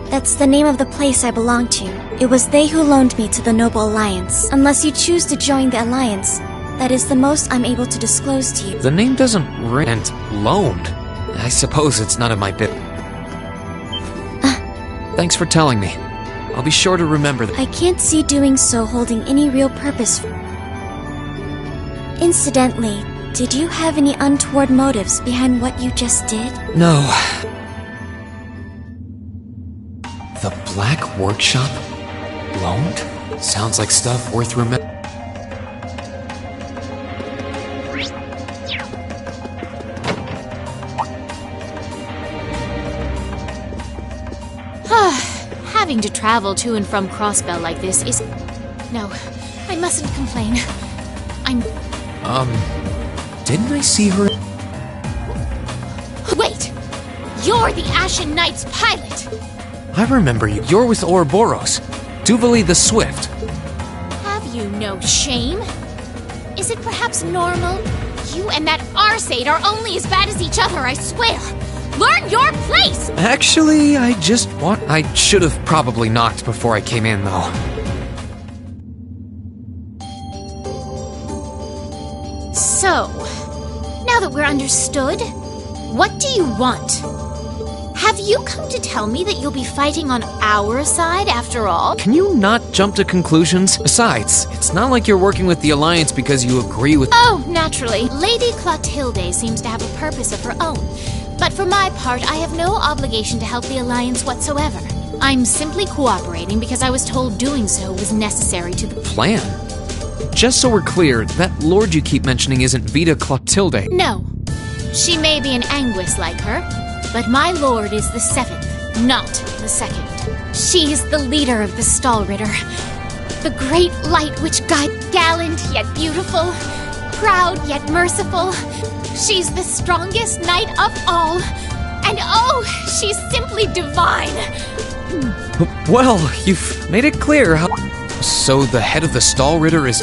[SPEAKER 8] That's the name of the place I belong to. It was they who loaned me to the Noble Alliance. Unless you choose to join the Alliance, that is the most I'm able to disclose to you.
[SPEAKER 2] The name doesn't ring. And loaned? I suppose it's none of my bit. Thanks for telling me. I'll be sure to remember that.
[SPEAKER 8] I can't see doing so holding any real purpose. Incidentally, did you have any untoward motives behind what you just did?
[SPEAKER 2] No. The Black Workshop? Loaned? Sounds like stuff worth remembering.
[SPEAKER 7] Having to travel to and from Crossbell like this is... No, I mustn't complain.
[SPEAKER 2] Didn't I see her?
[SPEAKER 7] Wait! You're the Ashen Knight's pilot!
[SPEAKER 2] I remember you. You're with Ouroboros. Duvali the Swift.
[SPEAKER 7] Have you no shame? Is it perhaps normal? You and that Arseid are only as bad as each other, I swear! Learn your place!
[SPEAKER 2] Actually, I should have probably knocked before I came in, though.
[SPEAKER 7] So, now that we're understood, what do you want? Have you come to tell me that you'll be fighting on our side after all?
[SPEAKER 2] Can you not jump to conclusions? Besides, it's not like you're working with the Alliance because you agree with...
[SPEAKER 7] Oh, naturally. Lady Clotilde seems to have a purpose of her own. But for my part, I have no obligation to help the Alliance whatsoever. I'm simply cooperating because I was told doing so was necessary to the
[SPEAKER 2] plan. Just so we're clear, that lord you keep mentioning isn't Vita Clotilde.
[SPEAKER 7] No. She may be an Anguis like her, but my lord is the 7th, not the 2nd. She is the leader of the Stallritter. The great light which guides, gallant yet beautiful, proud yet merciful. She's the strongest knight of all. And oh, she's simply divine.
[SPEAKER 2] Well, you've made it clear how... So the head of the Stallritter is...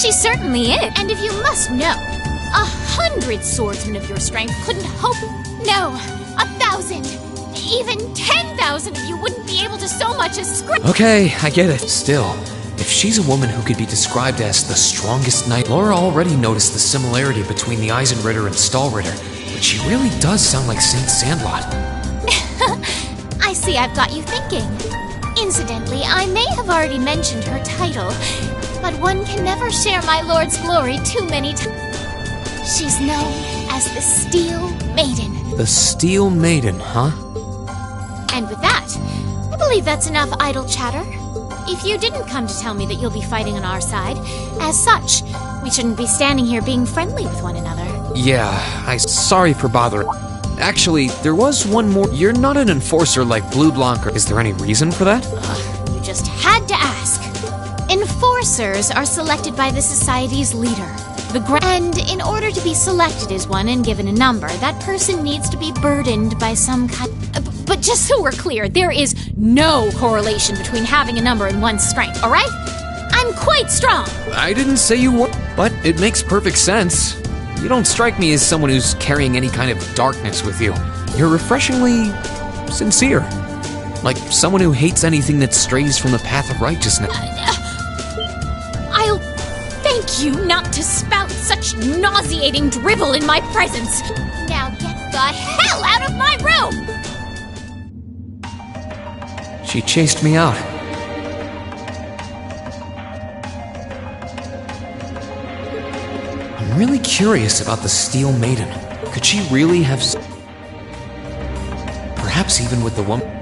[SPEAKER 7] She certainly is. And if you must know, 100 swordsmen of your strength couldn't hope... No, 1,000. Even 10,000 of you wouldn't be able to so much as scratch.
[SPEAKER 2] Okay, I get it. Still, if she's a woman who could be described as the strongest knight, Laura already noticed the similarity between the Eisenritter and Stahlritter, but she really does sound like Saint Sandlot.
[SPEAKER 7] I see I've got you thinking. Incidentally, I may have already mentioned her title, but one can never share my lord's glory too many times. She's known as the Steel Maiden.
[SPEAKER 2] The Steel Maiden, huh?
[SPEAKER 7] And with that, I believe that's enough idle chatter. If you didn't come to tell me that you'll be fighting on our side, as such, we shouldn't be standing here being friendly with one another.
[SPEAKER 2] Yeah, sorry for bothering. Actually, there was one more. You're not an enforcer like Blue Blanc. Is there any reason for that?
[SPEAKER 7] You just had to ask. Enforcers are selected by the society's leader. And in order to be selected as one and given a number, that person needs to be burdened by some kind... But just so we're clear, there is no correlation between having a number and one's strength, alright? I'm quite strong.
[SPEAKER 2] I didn't say you were, but it makes perfect sense. You don't strike me as someone who's carrying any kind of darkness with you. You're refreshingly sincere. Like someone who hates anything that strays from the path of righteousness.
[SPEAKER 7] I'll thank you not to spout such nauseating drivel in my presence. Now get the hell out of my room!
[SPEAKER 2] She chased me out. I'm really curious about the Steel Maiden. Could she really have... Perhaps even with the woman...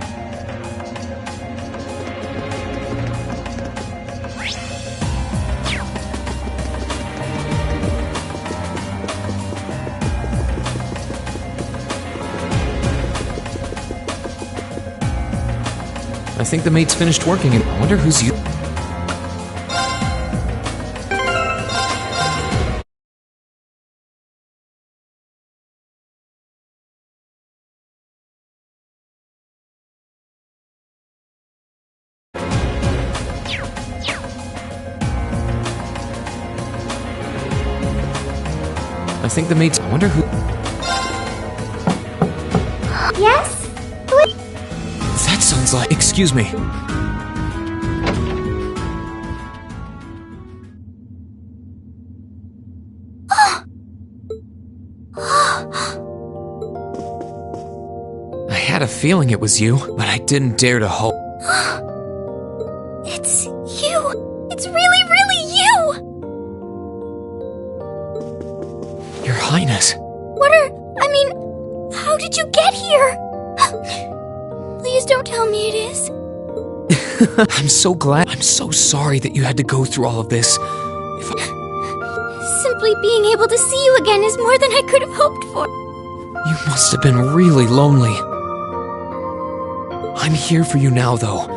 [SPEAKER 2] I think the mate's finished working, and I wonder who's you. I think the mate's. I wonder who.
[SPEAKER 8] Yes?
[SPEAKER 2] That sounds like. Excuse me. I had a feeling it was you, but I didn't dare to hope.
[SPEAKER 8] It's you! It's really, really you!
[SPEAKER 2] Your Highness.
[SPEAKER 8] How did you get here? Please don't tell me it is.
[SPEAKER 2] I'm so glad. I'm so sorry that you had to go through all of this.
[SPEAKER 8] Simply being able to see you again is more than I could have hoped for.
[SPEAKER 2] You must have been really lonely. I'm here for you now, though.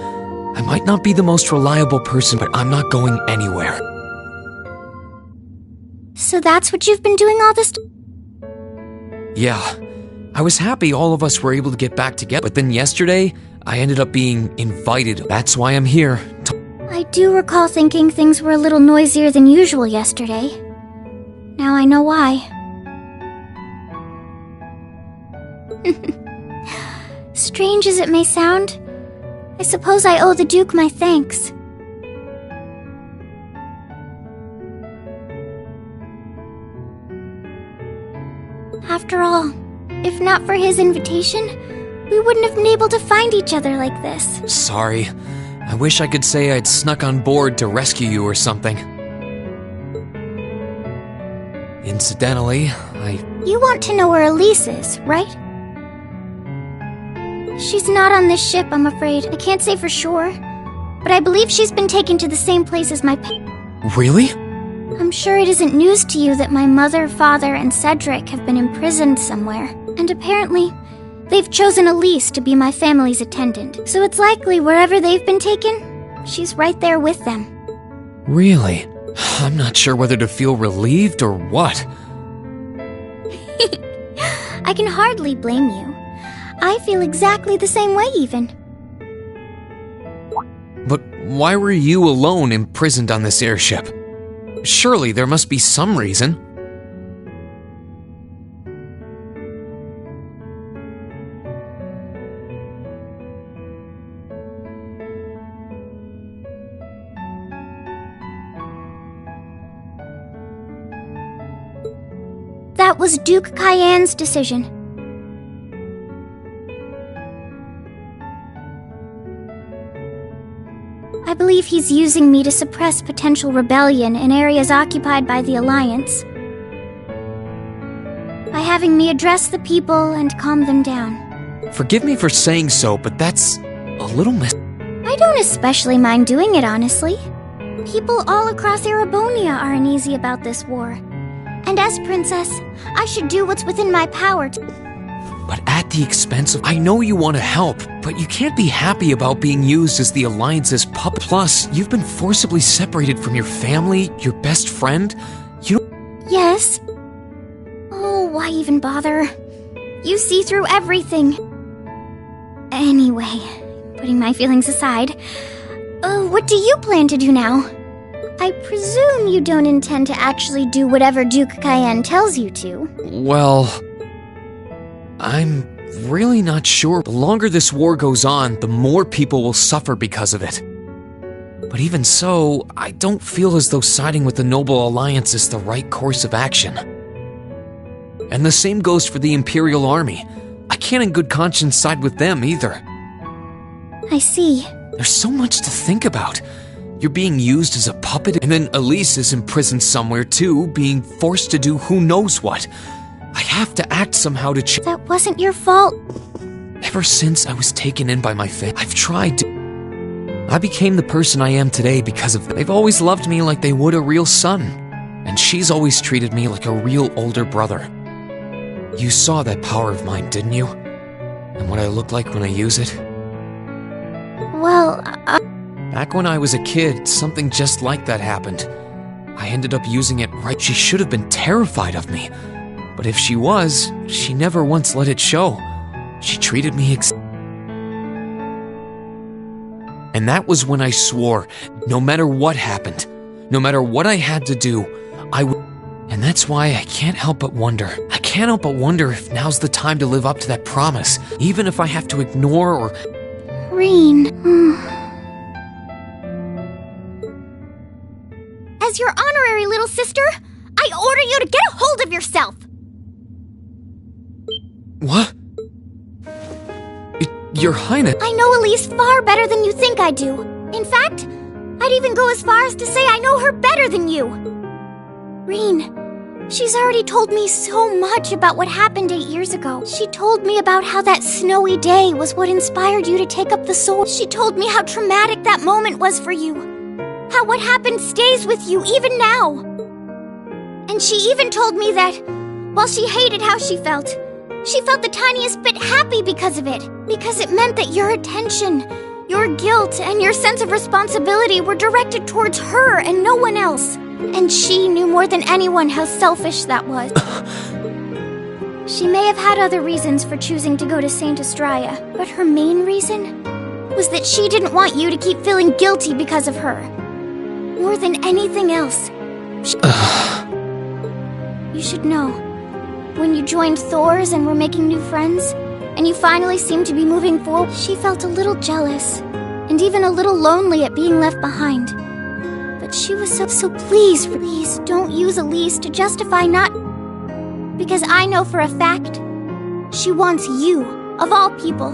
[SPEAKER 2] I might not be the most reliable person, but I'm not going anywhere.
[SPEAKER 8] So that's what you've been doing all this time?
[SPEAKER 2] Yeah. I was happy all of us were able to get back together, but then yesterday, I ended up being invited. That's why I'm here.
[SPEAKER 8] I do recall thinking things were a little noisier than usual yesterday. Now I know why. Strange as it may sound, I suppose I owe the Duke my thanks. After all, if not for his invitation, we wouldn't have been able to find each other like this.
[SPEAKER 2] Sorry. I wish I could say I'd snuck on board to rescue you or something. Incidentally,
[SPEAKER 8] You want to know where Elise is, right? She's not on this ship, I'm afraid. I can't say for sure, but I believe she's been taken to the same place as my
[SPEAKER 2] Really?
[SPEAKER 8] I'm sure it isn't news to you that my mother, father, and Cedric have been imprisoned somewhere, and apparently, they've chosen Elise to be my family's attendant. So it's likely wherever they've been taken, she's right there with them.
[SPEAKER 2] Really? I'm not sure whether to feel relieved or what.
[SPEAKER 8] I can hardly blame you. I feel exactly the same way, even.
[SPEAKER 2] But why were you alone imprisoned on this airship? Surely there must be some reason.
[SPEAKER 8] that was Duke Cayenne's decision. I believe he's using me to suppress potential rebellion in areas occupied by the Alliance, by having me address the people and calm them down.
[SPEAKER 2] Forgive me for saying so, but that's a little
[SPEAKER 8] I don't especially mind doing it, honestly. People all across Erebonia are uneasy about this war. And as princess, I should do what's within my power to...
[SPEAKER 2] But at the expense of... I know you want to help, but you can't be happy about being used as the Alliance's puppet. Plus, you've been forcibly separated from your family, your best friend. You don't...
[SPEAKER 8] Yes. Oh, why even bother? You see through everything. Anyway, putting my feelings aside, what do you plan to do now? I presume you don't intend to actually do whatever Duke Cayenne tells you to.
[SPEAKER 2] Well, I'm really not sure. The longer this war goes on, the more people will suffer because of it. But even so, I don't feel as though siding with the Noble Alliance is the right course of action. And the same goes for the Imperial Army. I can't in good conscience side with them either.
[SPEAKER 8] I see.
[SPEAKER 2] There's so much to think about. You're being used as a puppet, and then Elise is imprisoned somewhere too, being forced to do who knows what. I have to act somehow to change.
[SPEAKER 8] That wasn't your fault.
[SPEAKER 2] Ever since I was taken in by my family, I've tried to... I became the person I am today because of them. They've always loved me like they would a real son. And she's always treated me like a real older brother. You saw that power of mine, didn't you? And what I look like when I use it?
[SPEAKER 8] Well,
[SPEAKER 2] Back when I was a kid, something just like that happened. I ended up using it right. She should have been terrified of me. But if she was, she never once let it show. She treated me And that was when I swore, no matter what happened, no matter what I had to do, I would... And that's why I can't help but wonder. I can't help but wonder if now's the time to live up to that promise, even if I have to ignore or...
[SPEAKER 8] Reen. As your honorary little sister, I order you to get a hold of yourself!
[SPEAKER 2] What? Your Highness...
[SPEAKER 8] I know Elise far better than you think I do. In fact, I'd even go as far as to say I know her better than you. Reen, she's already told me so much about what happened 8 years ago. She told me about how that snowy day was what inspired you to take up the sword. She told me how traumatic that moment was for you. How what happened stays with you even now. And she even told me that, while she hated how she felt the tiniest bit happy because of it. Because it meant that your attention, your guilt, and your sense of responsibility were directed towards her and no one else. And she knew more than anyone how selfish that was. She may have had other reasons for choosing to go to Saint Estrella, but her main reason was that she didn't want you to keep feeling guilty because of her. More than anything else. You should know, when you joined Thor's and were making new friends, and you finally seemed to be moving forward, she felt a little jealous, and even a little lonely at being left behind. But she was so please don't use Elise to justify not... Because I know for a fact, she wants you, of all people.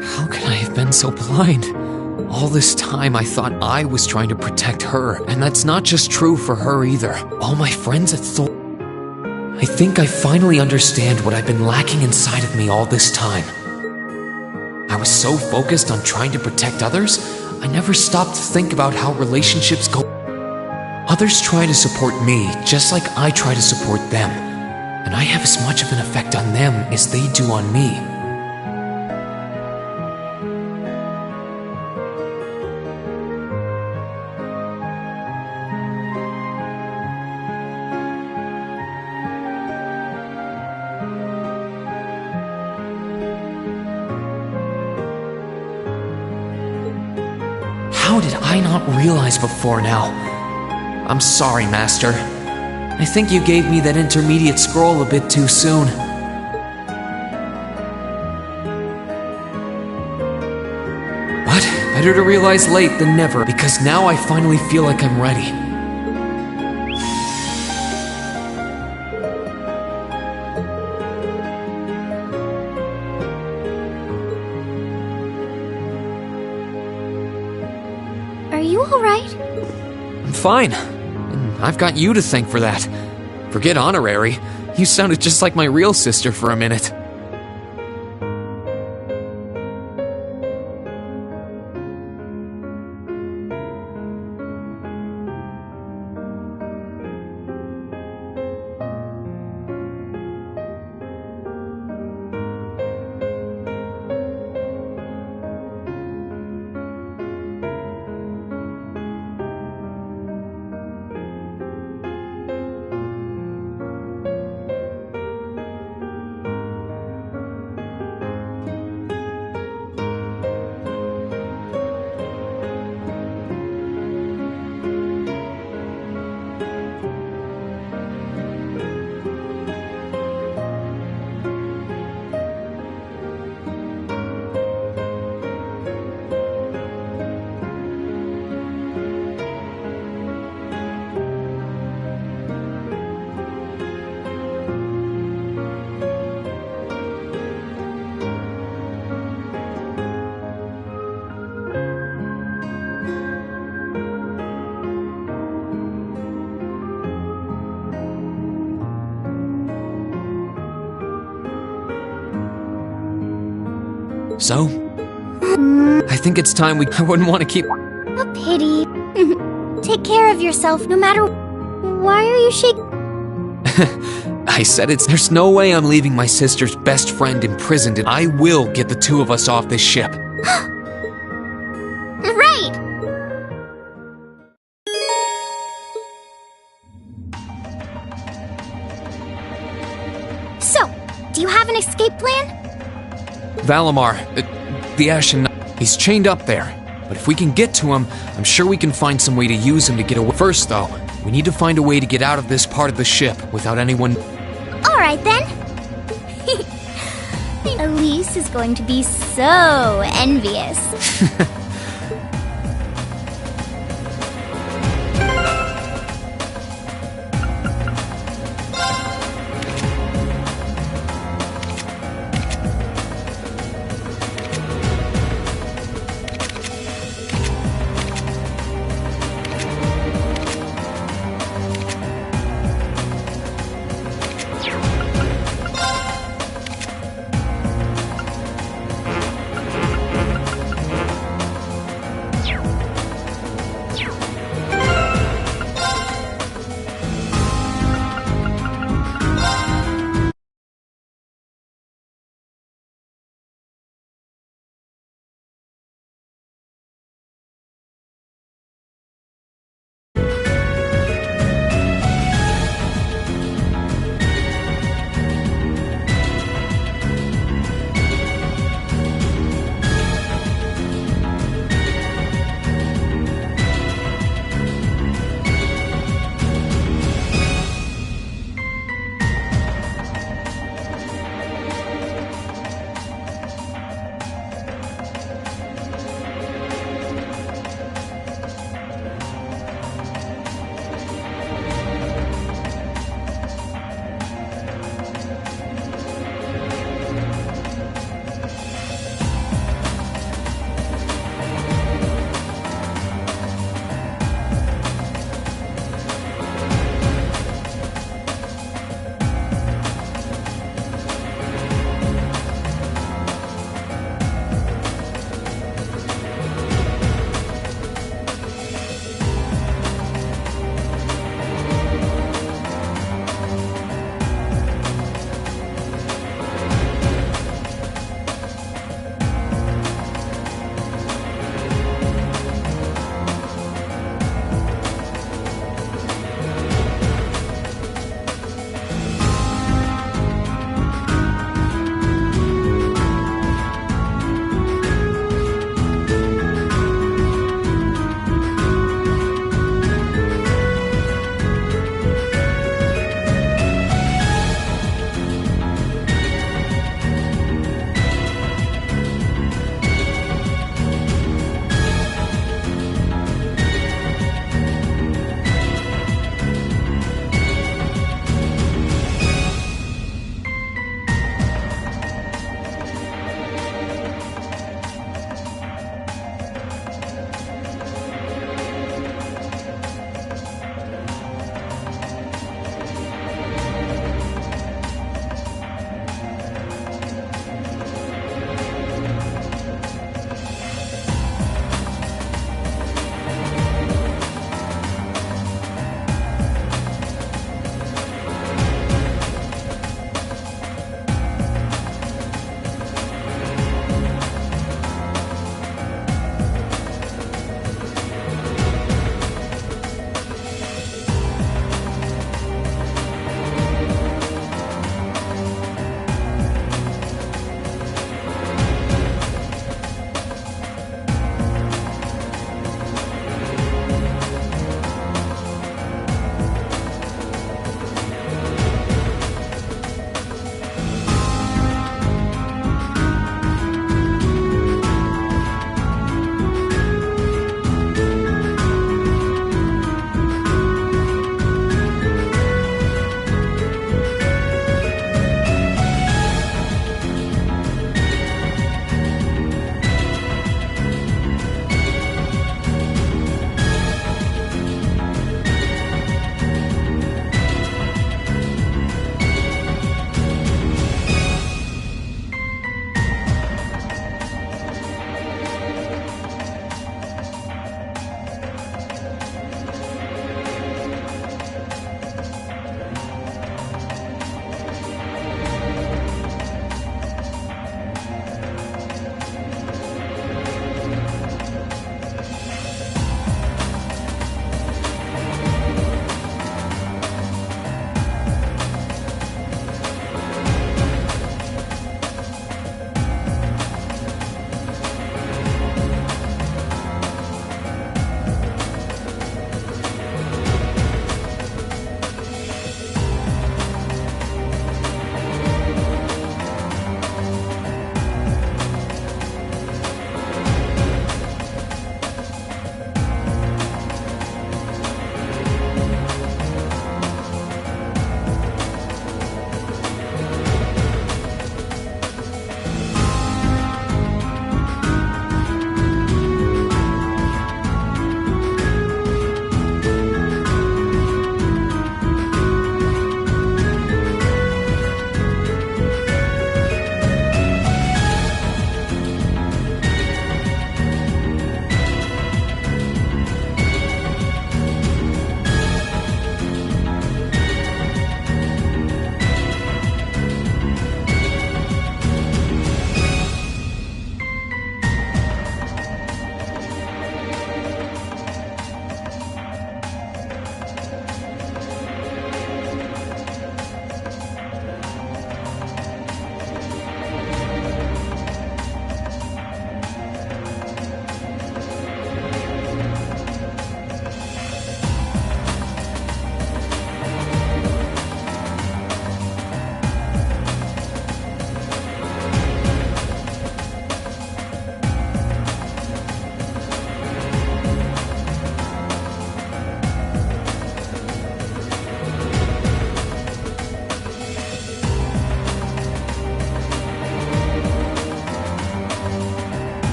[SPEAKER 2] How can I have been so blind? All this time I thought I was trying to protect her, and that's not just true for her either. All my friends at Thor... I think I finally understand what I've been lacking inside of me all this time. I was so focused on trying to protect others, I never stopped to think about how relationships go. Others try to support me just like I try to support them, and I have as much of an effect on them as they do on me. How did I not realize before now? I'm sorry, Master. I think you gave me that intermediate scroll a bit too soon. But better to realize late than never, because now I finally feel like I'm ready.
[SPEAKER 8] alright?
[SPEAKER 2] I'm fine. And I've got you to thank for that. Forget honorary. You sounded just like my real sister for a minute. So? I think it's time I wouldn't want to keep...
[SPEAKER 8] A pity. Take care of yourself, no matter... Why are you shaking?
[SPEAKER 2] I said there's no way I'm leaving my sister's best friend imprisoned, and I will get the two of us off this ship.
[SPEAKER 8] Right! So, do you have an escape plan?
[SPEAKER 2] Valimar, the Ashen, he's chained up there. But if we can get to him, I'm sure we can find some way to use him to get away. First, though, we need to find a way to get out of this part of the ship without anyone...
[SPEAKER 8] Alright then. Elise is going to be so envious.